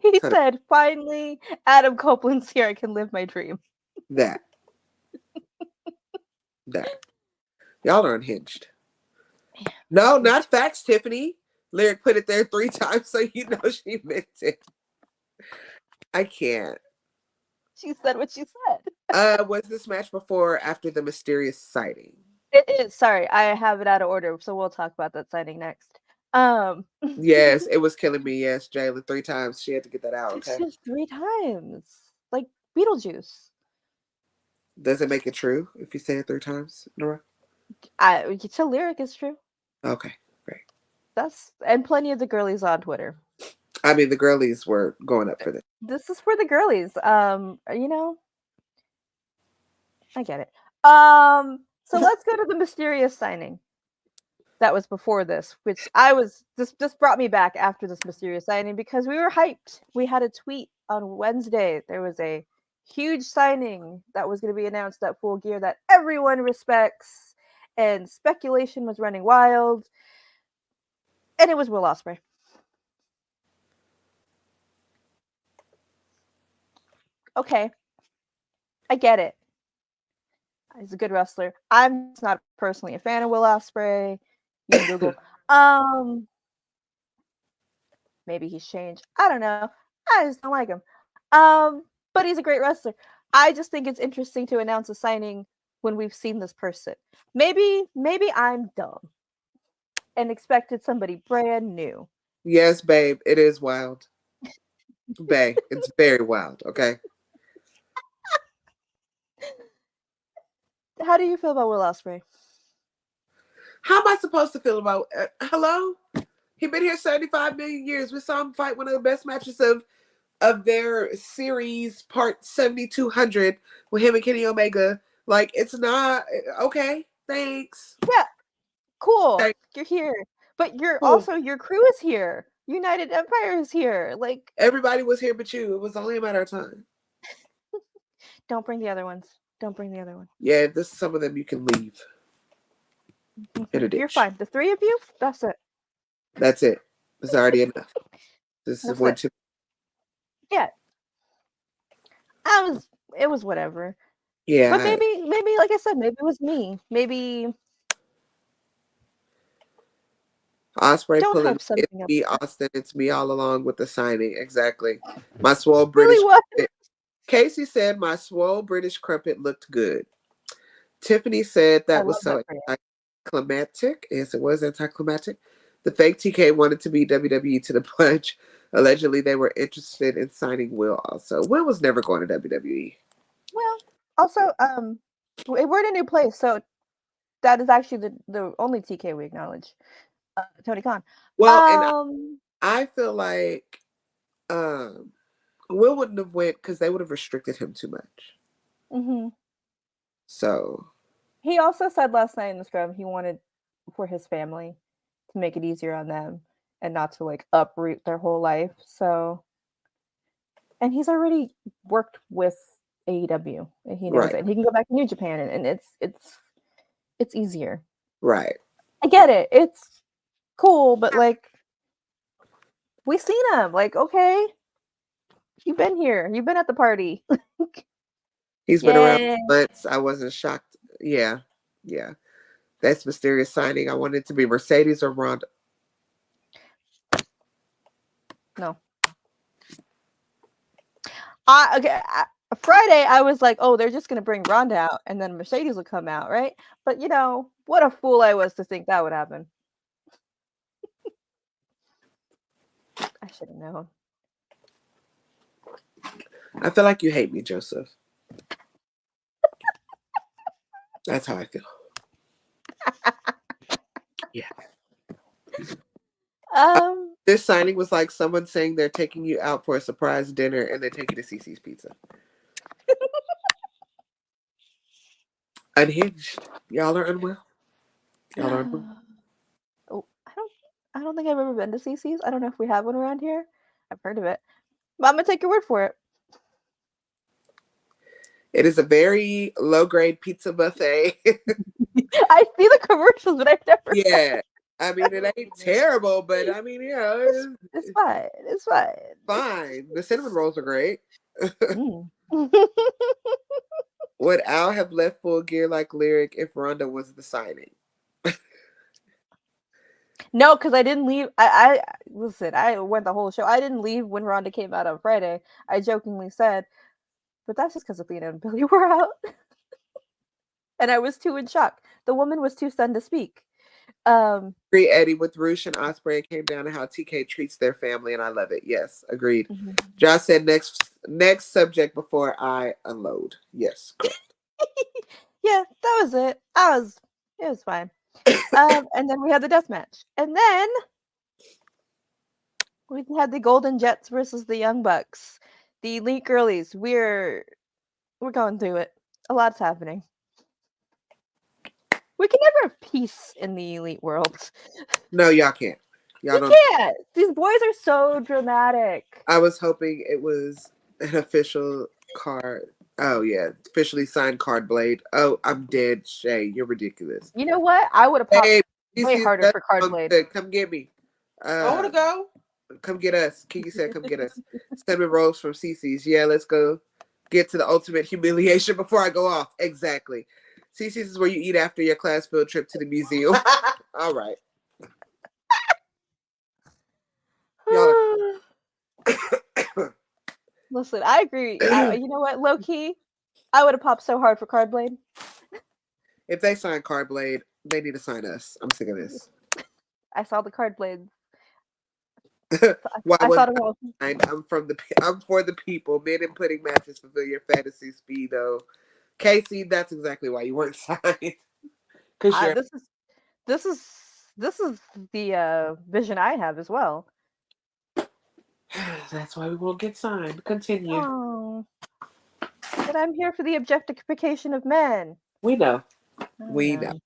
He said, finally, Adam Copeland's here. I can live my dream. That. Y'all are unhinged. No, not facts, Tiffany. Lyric put it there 3 times so you know she meant it. I can't. She said what she said. Was this match before or after the mysterious sighting? It is. Sorry, I have it out of order, so we'll talk about that sighting next. Yes, it was killing me. Yes, Jalen, 3 times. She had to get that out, okay? It's just 3 times. Like Beetlejuice. Does it make it true if you say it 3 times in a row? The lyric is true. Okay, great. And plenty of the girlies on Twitter. I mean, the girlies were going up for this. This is for the girlies. You know, I get it. So let's go to the mysterious signing. That was before this, which this brought me back after this mysterious signing because we were hyped. We had a tweet on Wednesday. There was a huge signing that was going to be announced at Full Gear that everyone respects, and speculation was running wild. And it was Will Ospreay. Okay, I get it. He's a good wrestler. I'm just not personally a fan of Will Ospreay. You can Google. Maybe he's changed. I don't know. I just don't like him. But he's a great wrestler. I just think it's interesting to announce a signing when we've seen this person. Maybe I'm dumb and expected somebody brand new. Yes, babe, it is wild. Babe, it's very wild, okay? How do you feel about Will Ospreay? How am I supposed to feel about hello? He been here 75 million years. We saw him fight one of the best matches of their series, part 7200, with him and Kenny Omega. Like, it's not okay. Thanks. Yeah, cool. Thanks. You're here, but you're Cool. also your crew is here. United Empire is here. Like everybody was here, but you. It was only a matter of time. Don't bring the other ones. Don't bring the other one. Yeah, this some of them you can leave. You're fine. The 3 of you, that's it. That's it. It's already enough. This is one too. Yeah. It was whatever. Yeah. But maybe like I said, maybe it was me. Maybe Ospreay pulling it's me, Austin. It's me all along with the signing. Exactly. My swole British crumpet. Casey said my swole British crumpet looked good. Tiffany said that was so anticlimactic. Yes, it was anticlimactic. The fake TK wanted to be WWE to the punch. Allegedly, they were interested in signing Will also. Will was never going to WWE. Well, also, we're in a new place, so that is actually the only TK we acknowledge. Tony Khan. Well, and I feel like Will wouldn't have went because they would have restricted him too much. Mm-hmm. So he also said last night in the scrum he wanted for his family to make it easier on them and not to like uproot their whole life. So, and he's already worked with AEW and he knows it. He can go back to New Japan and it's easier. Right. I get it. It's cool, but like we seen him. Like, okay, you've been here. You've been at the party. He's been around months. I wasn't shocked. Yeah. Yeah. That's mysterious signing. I wanted it to be Mercedes or Ronda. No. Friday, I was like, oh, they're just going to bring Ronda out and then Mercedes will come out, right? But, you know, what a fool I was to think that would happen. I should have known. I feel like you hate me, Joseph. That's how I feel. Yeah. This signing was like someone saying they're taking you out for a surprise dinner and they take you to CC's Pizza. Unhinged. Y'all are unwell. Y'all are unwell. Oh, I don't think I've ever been to CC's. I don't know if we have one around here. I've heard of it. But I'm gonna take your word for it. It is a very low-grade pizza buffet. I see the commercials, but I've never. Yeah. I mean, it ain't terrible, but I mean, it's fine. It's fine. Fine. The cinnamon rolls are great. Mm. Would Al have left Full Gear like Lyric if Ronda was the signing? No, because I didn't leave. I listen. I went the whole show. I didn't leave when Ronda came out on Friday. I jokingly said, but that's just because Athena and Billy were out, and I was too in shock. The woman was too stunned to speak. Agree, Eddie, with Roosh and Ospreay. It came down to how TK treats their family, and I love it. Yes, agreed. Mm-hmm. Josh said next subject before I unload. Yes, correct. Yeah, that was it. It was fine. And then we had the death match, and then we had the Golden Jets versus the Young Bucks, the Elite Girlies. We're going through it. A lot's happening. We can never have peace in the elite world. No, y'all can't. Y'all can't. These boys are so dramatic. I was hoping it was an official card. Oh yeah, officially signed card blade. Oh, I'm dead, Shay. You're ridiculous. You know what? I would have popped way harder for card blade. Come get me. I want to go. Come get us. Kiki said, "Come get us." Cinnamon rolls from Cece's. Yeah, let's go. Get to the ultimate humiliation before I go off. Exactly. Cece's is where you eat after your class field trip to the museum. All right. Listen, I agree. You know what? Low key, I would have popped so hard for card blade. If they sign card blade, they need to sign us. I'm sick of this. I saw the card blades. Why I thought it was. I'm for the people. Men in pudding matches fulfill your fantasy speedo. Casey, that's exactly why you weren't signed. This is the vision I have as well. That's why we won't get signed. Continue. Oh, but I'm here for the objectification of men. We know. We know.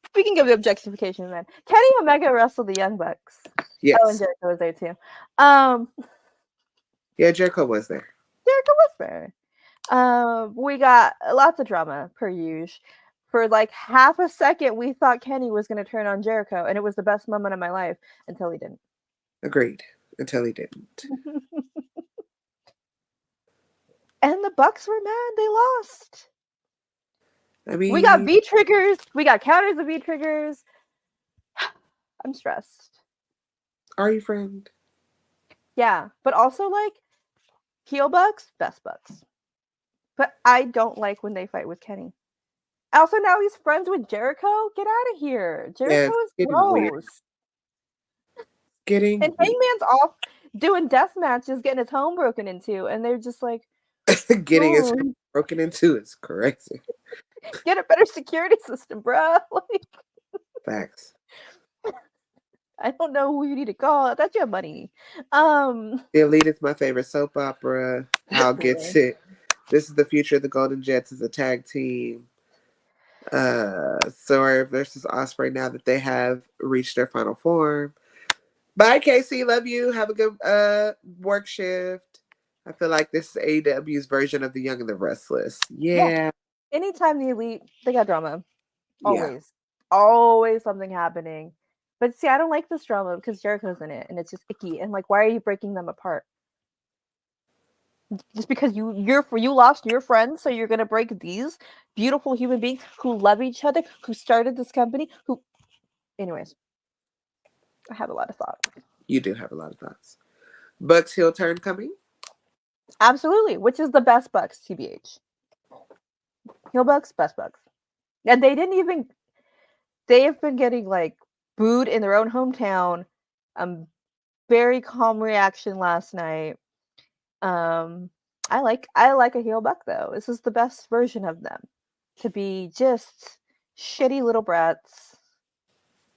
Speaking of the objectification of men, Kenny Omega wrestled the Young Bucks. Yes. Oh, and Jericho was there too. Yeah, Jericho was there. We got lots of drama per usual. For like half a second, we thought Kenny was going to turn on Jericho, and it was the best moment of my life until he didn't. Agreed. Until he didn't. And the Bucks were mad. They lost. I mean, we got V triggers. We got counters of V triggers. I'm stressed. Are you, friend? Yeah, but also like heel Bucks, best Bucks. But I don't like when they fight with Kenny. Also, now he's friends with Jericho. Get out of here. Jericho is gross. And Hangman's off doing death matches, getting his home broken into, and they're just like getting his home broken into is crazy. Get a better security system, bro. Like, facts. I don't know who you need to call. I thought you have money. The Elite is my favorite soap opera. Al gets it. This is the future of the Golden Jets as a tag team. Swerve versus Ospreay now that they have reached their final form. Bye, Casey. Love you. Have a good work shift. I feel like this is AEW's version of the Young and the Restless. Yeah. Anytime the Elite, they got drama. Always. Yeah. Always something happening. But see, I don't like this drama because Jericho's in it and it's just icky. And like, why are you breaking them apart? Just because you lost your friends, so you're gonna break these beautiful human beings who love each other, who started this company, who anyways. I have a lot of thoughts. You do have a lot of thoughts. Bucks heel turn coming? Absolutely. Which is the best Bucks, TBH. Heel Bucks, best Bucks. And they have been getting like booed in their own hometown. Very calm reaction last night. I like a heel Buck though. This is the best version of them. To be just shitty little brats.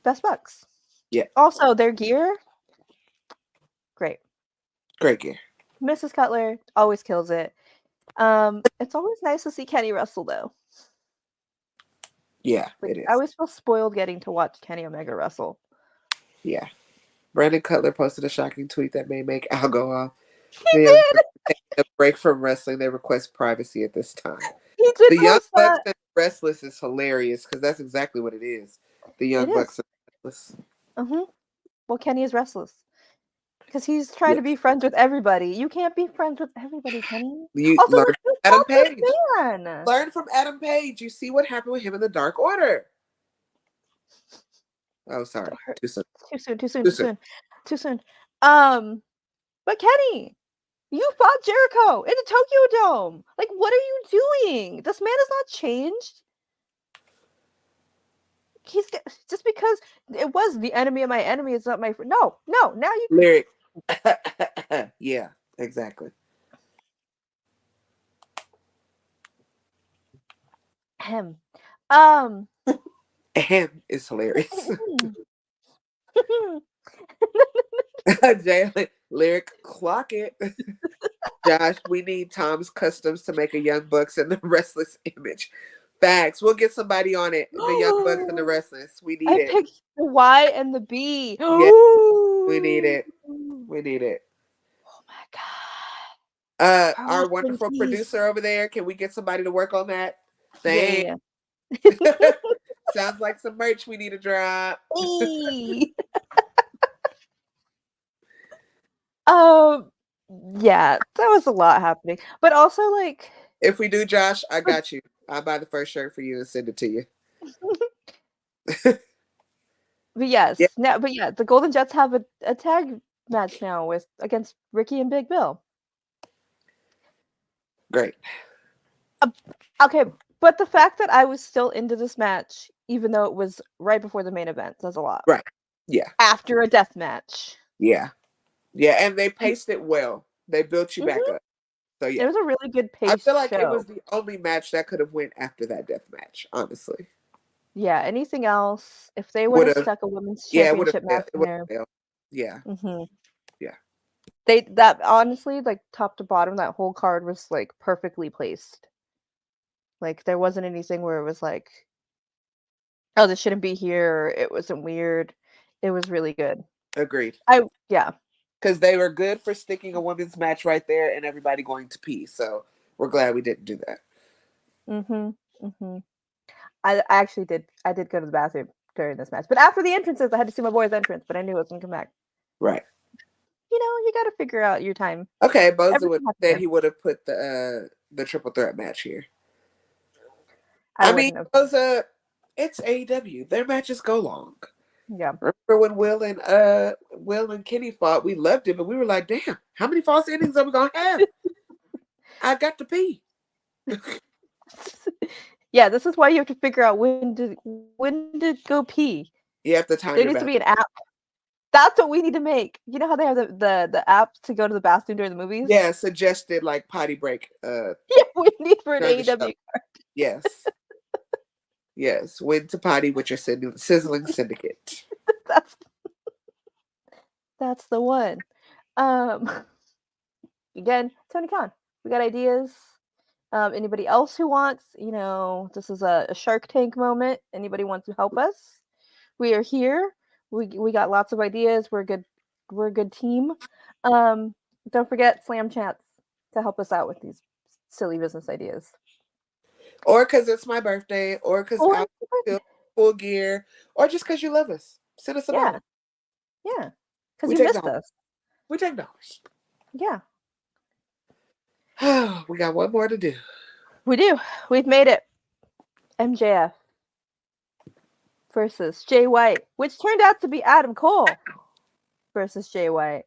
Best Bucks. Yeah. Also, their gear, great. Great gear. Mrs. Cutler always kills it. It's always nice to see Kenny wrestle though. Yeah, it is. I always feel spoiled getting to watch Kenny Omega wrestle. Yeah. Brandon Cutler posted a shocking tweet that may make Al go off. He did! A break from wrestling. They request privacy at this time. He did The Young post Bucks that. and the Restless is hilarious because that's exactly what it is. The Young It Bucks is. and the Restless. Well, Kenny is restless because he's trying to Yes. be friends with everybody. You can't be friends with everybody, Kenny. You Also, learn look from who Adam fought this Page. man. Learn from Adam Page. You see what happened with him in the Dark Order. Oh, sorry. Too soon. Too soon. But Kenny, you fought Jericho in the Tokyo Dome. Like, what are you doing? This man has not changed. He's just because it was the enemy of my enemy is not my friend. No. Now you Lyric. Yeah, exactly. him. Him is hilarious. Jay, lyric, clock it. Josh, we need Tom's Customs to make a Young Bucks and the Restless image. Facts. We'll get somebody on it. The Young Bucks and the Restless. We need I it. picked the Y and the B. Yeah, we need it. We need it. Oh my god. Our Carlos wonderful Ortiz. producer over there. Can we get somebody to work on that? Yeah. Sounds like some merch we need to drop. Yeah, that was a lot happening. But also, like, If we do, Josh, I got you. I'll buy the first shirt for you and send it to you. but yes, Yeah. but yeah, the Golden Jets have a tag match now against Ricky and Big Bill. Great. Okay, but the fact that I was still into this match, even though it was right before the main event, says a lot. Right. Yeah. After a death match. Yeah. Yeah. And they paced it well. They built you back up. So yeah. It was a really good pace. I feel like show. it was the only match that could have went after that death match, honestly. Yeah, anything else, if they would have stuck a women's championship match in there. Yeah. Mm-hmm. Yeah. That honestly, like top to bottom, that whole card was like perfectly placed. Like there wasn't anything where it was like, oh, this shouldn't be here. Or it wasn't weird. It was really good. Agreed. Yeah. Because they were good for sticking a women's match right there and everybody going to pee. So we're glad we didn't do that. I actually did. I did go to the bathroom during this match, but after the entrances, I had to see my boy's entrance. But I knew it was gonna come back. Right. You know, you got to figure out your time. Okay, Boza said he would have put the triple threat match here. I mean, Boza, it's AEW. Their matches go long. Yeah. Remember when Will and Kenny fought? We loved it, but we were like, damn, how many false endings are we gonna have? I got to pee. Yeah, this is why you have to figure out when to go pee. You have to time. There needs to be an app. That's what we need to make. You know how they have the app to go to the bathroom during the movies? Yeah, suggested like potty break. Yeah, we need for an AEW card. Yes. Yes, when to potty with your sizzling syndicate. That's the one. Again, Tony Khan, we got ideas. Anybody else who wants, this is a Shark Tank moment. Anybody wants to help us? We are here. We got lots of ideas. We're a good team. Don't forget Slam Chats to help us out with these silly business ideas. Or because it's my birthday, or because I'm still full gear, or just because you love us. Send us a dollar. Yeah. Because you missed us. We take dollars. Yeah. We got one more to do. We do. We've made it. MJF versus Jay White, which turned out to be Adam Cole versus Jay White.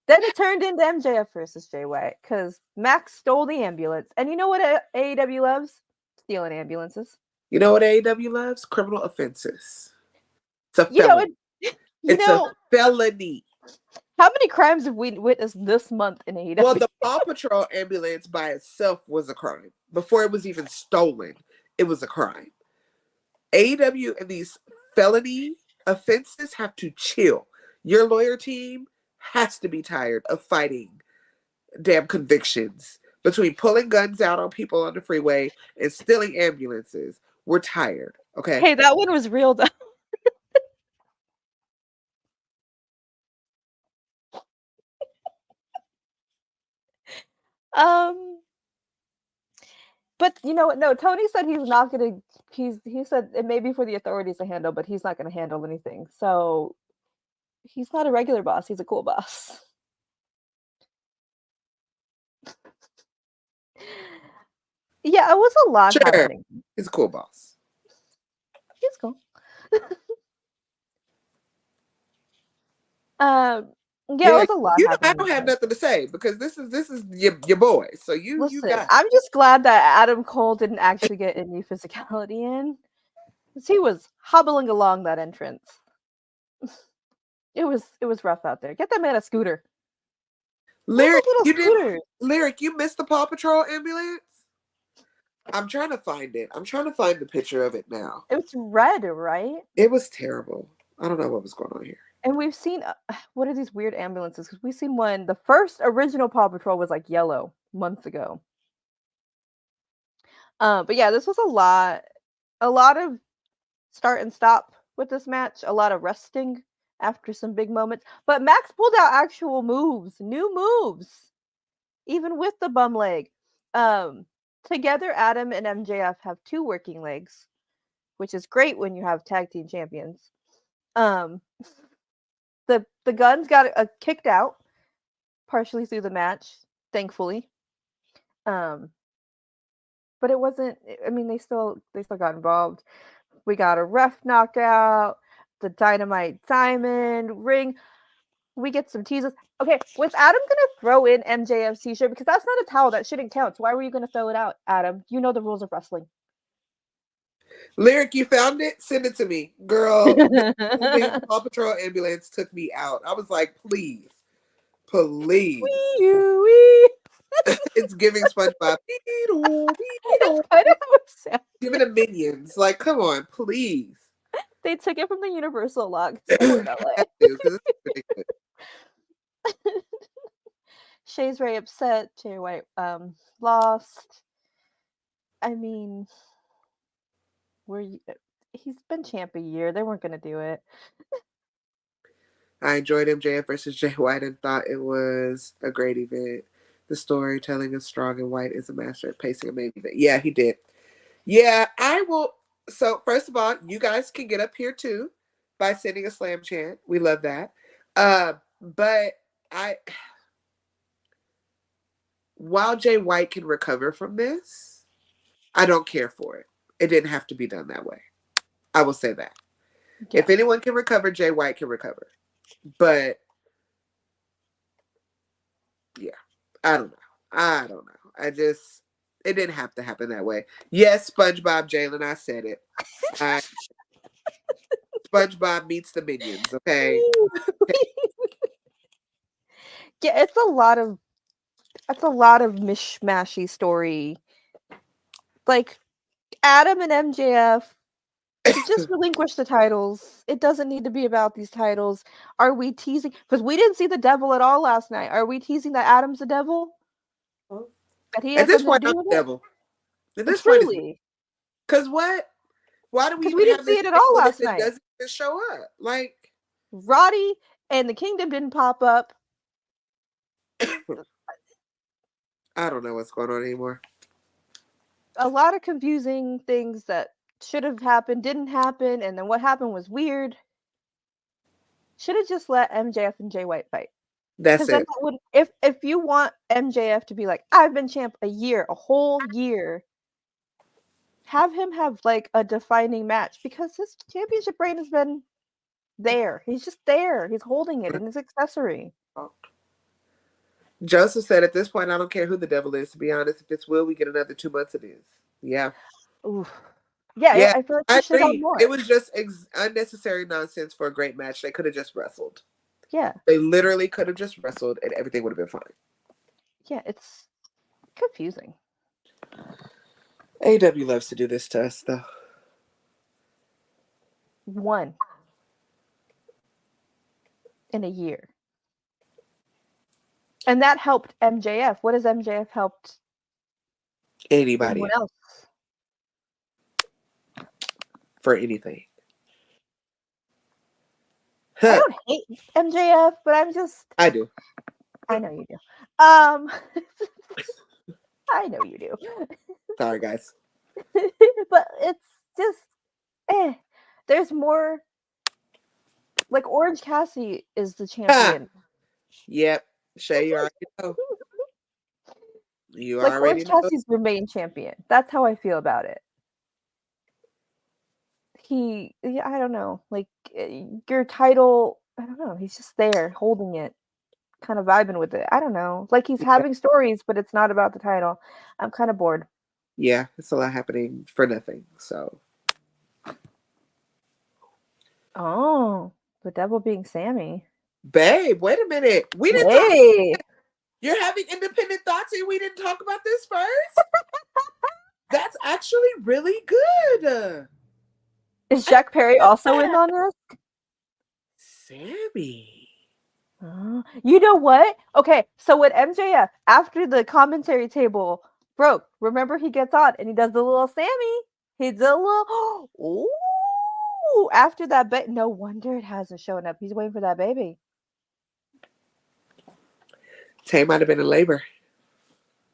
Then it turned into MJF versus Jay White because Max stole the ambulance. And you know what AEW loves? Stealing ambulances. You know what AEW loves? Criminal offenses. It's a felony. It's a felony. How many crimes have we witnessed this month in AEW? Well, the Paw Patrol ambulance by itself was a crime. Before it was even stolen, it was a crime. AEW and these felony offenses have to chill. Your lawyer team has to be tired of fighting damn convictions. Between pulling guns out on people on the freeway and stealing ambulances, we're tired. Okay. Hey, that one was real though. But you know what? No, Tony said he's not gonna. He said it may be for the authorities to handle, but he's not gonna handle anything. So he's not a regular boss. He's a cool boss. Yeah, it was a lot Sure, happening. he's a cool boss. He's cool. Yeah, it was a lot I happening. don't have nothing to say because this is your boy. So you Listen, got. I'm just glad that Adam Cole didn't actually get any physicality in, because he was hobbling along that entrance. It was rough out there. Get that man a scooter. Lyric, little you did. scooters. Lyric, you missed the Paw Patrol ambulance. I'm trying to find it. I'm trying to find the picture of it now. It was red, right? It was terrible. I don't know what was going on here. And we've seen what are these weird ambulances? Because we've seen one. The first original Paw Patrol was like yellow months ago. But yeah, this was a lot of start and stop with this match. A lot of resting after some big moments. But Max pulled out actual moves, new moves, even with the bum leg. Together, Adam and MJF have 2 working legs, which is great when you have tag team champions. The Guns got kicked out partially through the match, thankfully. But it wasn't. I mean, they still got involved. We got a ref knockout, the Dynamite Diamond ring. We get some teases. Okay, was Adam gonna throw in MJF's t-shirt? Because that's not a towel. That shouldn't count. So why were you gonna throw it out, Adam? You know the rules of wrestling. Lyric, you found it? Send it to me. Girl, the Paw Patrol ambulance took me out. I was like, please. It's giving SpongeBob. Give it a Minions. Like, come on, please. They took it from the Universal lot somewhere in LA. Shay's very upset. Jay White lost. I mean, he's been champ a year. They weren't gonna do it. I enjoyed MJF versus Jay White and thought it was a great event. The storytelling is strong and White is a master at pacing a main event. Yeah, he did. Yeah, I will. So first of all, you guys can get up here too by sending a slam chant. We love that. But while Jay White can recover from this, I don't care for it. It didn't have to be done that way. I will say that. Yeah. If anyone can recover, Jay White can recover. But yeah, I don't know. It didn't have to happen that way. Yes, SpongeBob, Jalen, I said it. SpongeBob meets the Minions, okay? Yeah, it's a lot of mishmashy story. Like, Adam and MJF just relinquish the titles. It doesn't need to be about these titles. Are we teasing? Because we didn't see the devil at all last night. Are we teasing that Adam's the devil? That he has at this point, I'm the devil. At this point, because what? Why do we? We didn't see it at all last night. It doesn't even show up. Like, Roddy and the Kingdom didn't pop up. I don't know what's going on anymore. A lot of confusing things that should have happened didn't happen, and then what happened was weird. Should have just let MJF and Jay White fight. That's it. If you want MJF to be like, I've been champ a whole year, have him have like a defining match, because his championship reign has been there. He's just there. He's holding it in his accessory. Joseph said, at this point, I don't care who the devil is, to be honest. If it's Will, we get another 2 months of this. Yeah. Oof. Yeah, I feel like I agree. It was just unnecessary nonsense for a great match. They could have just wrestled. Yeah. They literally could have just wrestled and everything would have been fine. Yeah, it's confusing. AEW loves to do this to us, though. 1 in a year. And that helped MJF. What has MJF helped anybody else? For anything. I don't hate MJF, but I do. I know you do. I know you do. Sorry, guys. But it's just, there's more. Like Orange Cassidy is the champion. Yep. Shay, you already know. You Like already Orange know. Cassidy's the main champion. That's how I feel about it. I don't know. Like your title, I don't know. He's just there holding it, kind of vibing with it. I don't know. Like he's having stories, but it's not about the title. I'm kind of bored. Yeah, it's a lot happening for nothing. So. Oh, the devil being Sammy. Babe, wait a minute. We didn't talk. You're having independent thoughts and we didn't talk about this first? That's actually really good. Is Jack Perry also in on this? Sammy. You know what? Okay, so when MJF, after the commentary table broke, remember he gets on and he does the little Sammy. He does a little, ooh, after that, no wonder it hasn't shown up. He's waiting for that baby. Tay might have been in labor.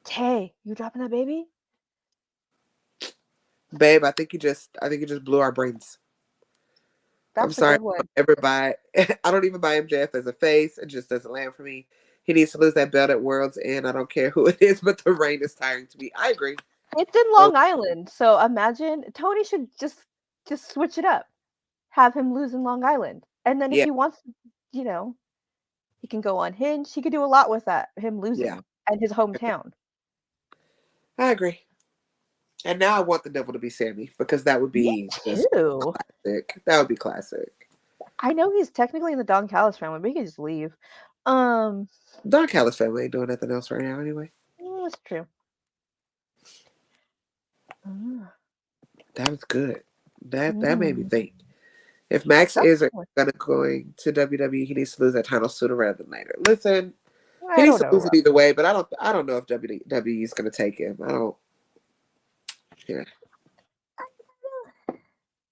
Tay, you dropping that baby? Babe, I think you just blew our brains. I'm sorry. I don't even buy MJF as a face. It just doesn't land for me. He needs to lose that belt at Worlds, and I don't care who it is, but the reign is tiring to me. I agree. It's in Long Island, so imagine Tony should just switch it up. Have him lose in Long Island. And then if he wants, he can go on Hinge. He could do a lot with that, him losing and his hometown. I agree. And now I want the devil to be Sammy because that would be classic. That would be classic. I know he's technically in the Don Callis family, but he can just leave. Don Callis family ain't doing nothing else right now anyway. That's true. That was good. That made me think. If Max is going to WWE, he needs to lose that title sooner rather than later. Listen, he needs to lose it either way, but I don't know if WWE is going to take him. I don't.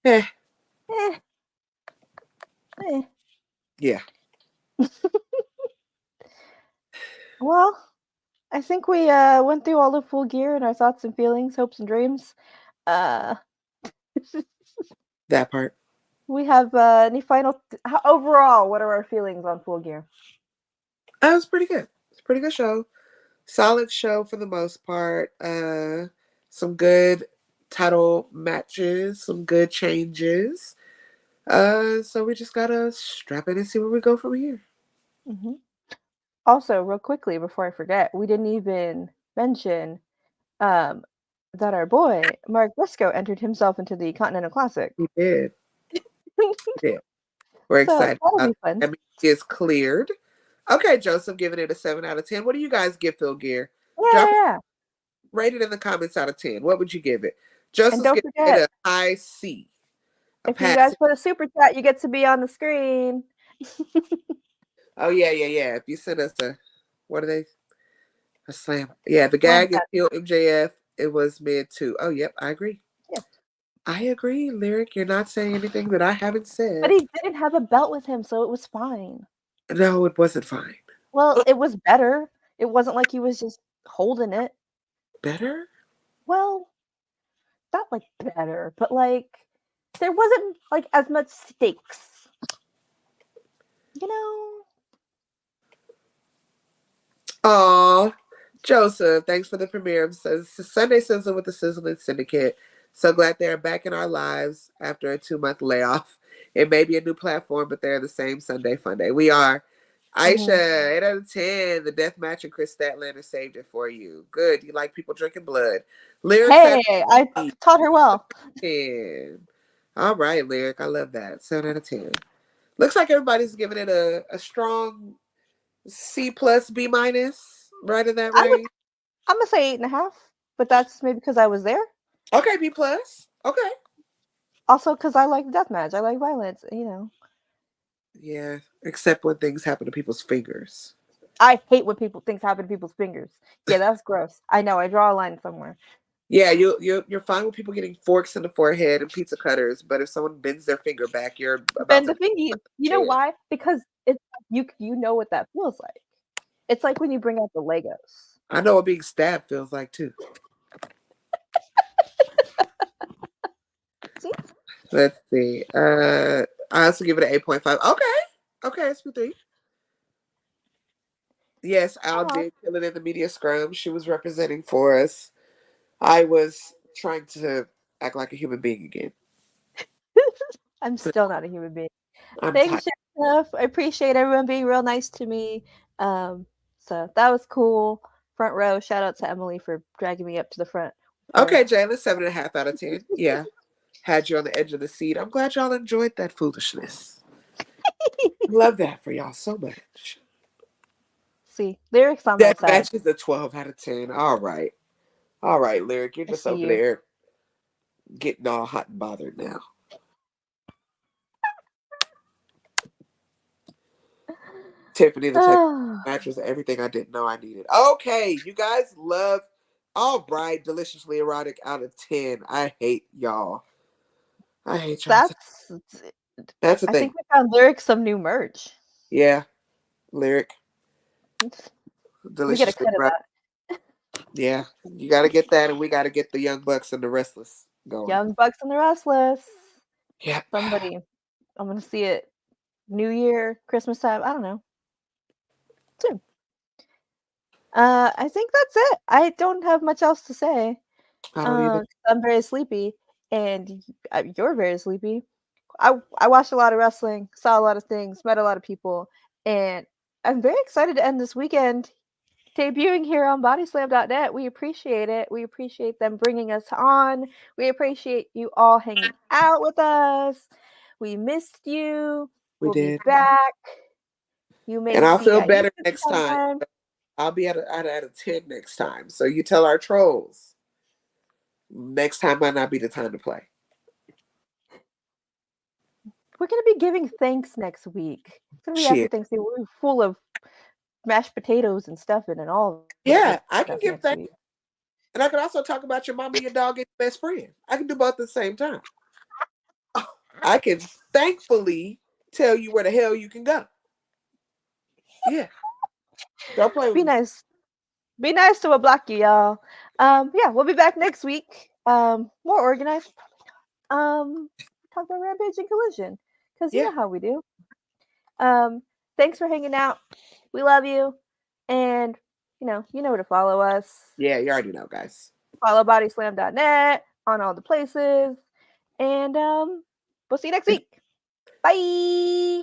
Yeah. Yeah. Well, I think we went through all the Full Gear and our thoughts and feelings, hopes and dreams. That part. We have any final overall? What are our feelings on Full Gear? It was pretty good. It's a pretty good show. Solid show for the most part. Some good title matches, some good changes. So we just gotta strap in and see where we go from here. Mm-hmm. Also, real quickly before I forget, we didn't even mention that our boy Mark Briscoe entered himself into the Continental Classic. He did. We're excited. That'll be fun. That is cleared. Okay, Joseph, giving it a 7 out of 10. What do you guys give Full Gear? Rate it in the comments out of 10. What would you give it? Joseph's giving it a high C. If you guys put a super chat, you get to be on the screen. Oh yeah. If you send us a slam. Yeah, the gag is still MJF. It was mid too. Oh yep, I agree. Yeah. I agree, Lyric. You're not saying anything that I haven't said. But he didn't have a belt with him, so it was fine. No, it wasn't fine. Well, it was better. It wasn't like he was just holding it. Better? Well, not like better, but like there wasn't like as much stakes. Aw, Joseph, thanks for the premiere. Says Sunday Sizzlin with the Sizzlin Syndicate. So glad they're back in our lives after a 2-month layoff. It may be a new platform, but they're the same Sunday fun day. We are. Aisha, 8 out of 10. The death match and Chris Statlander saved it for you. Good. You like people drinking blood. Lyric. Hey, I taught her well. 10. All right, Lyric. I love that. 7 out of 10. Looks like everybody's giving it a strong C plus B minus, right in that range. I'm gonna say 8.5, but that's maybe because I was there. Okay, B plus. Okay. Also, because I like deathmatch. I like violence. Yeah, except when things happen to people's fingers. I hate when things happen to people's fingers. Yeah, that's gross. I know. I draw a line somewhere. Yeah, you're fine with people getting forks in the forehead and pizza cutters, but if someone bends their finger back, you're about bend the finger. You know why? Because it's you know what that feels like. It's like when you bring out the Legos. I know what being stabbed feels like too. See? Let's see. I also give it an 8.5. Okay, SP3. Yes, Al did kill it in the media scrum. She was representing for us. I was trying to act like a human being again. I'm still not a human being. I'm Thanks, tired. Jeff. I appreciate everyone being real nice to me. So that was cool. Front row. Shout out to Emily for dragging me up to the front. Okay, Jalen, 7.5 out of 10. Yeah. Had you on the edge of the seat. I'm glad y'all enjoyed that foolishness. Love that for y'all so much. See, Lyric's on my That side. match is a 12 out of 10. All right, Lyric. You're just over there getting all hot and bothered now. Tiffany, the match was everything I didn't know I needed. Okay, you guys love. All right, deliciously erotic out of 10. I hate y'all. I hate y'all. That's the thing. I think we found Lyric some new merch. Yeah, Lyric. We get a cut of that. Yeah, you got to get that, and we got to get the Young Bucks and the Restless going. Young Bucks and the Restless. Yeah. Somebody. I'm going to see it New Year, Christmas time. I don't know. Soon. I think that's it. I don't have much else to say. I don't either. I'm very sleepy, and you're very sleepy. I watched a lot of wrestling, saw a lot of things, met a lot of people, and I'm very excited to end this weekend debuting here on BodySlam.net. We appreciate it. We appreciate them bringing us on. We appreciate you all hanging out with us. We missed you. We'll be back. You may and I'll feel better next time. I'll be at a 10 next time. So you tell our trolls next time might not be the time to play. We're going to be giving thanks next week. It's going to be after Thanksgiving. We're full of mashed potatoes and stuffing and all. Yeah, I can give thanks. And I can also talk about your mama, your dog, and your best friend. I can do both at the same time. I can thankfully tell you where the hell you can go. Yeah. Don't play with me. Nice. Be nice to a block you, y'all. Yeah, we'll be back next week. More organized. Talk about Rampage and Collision. Because you know how we do. Thanks for hanging out. We love you. And you know where to follow us. Yeah, you already know, guys. Follow BodySlam.net on all the places. And we'll see you next week. Bye.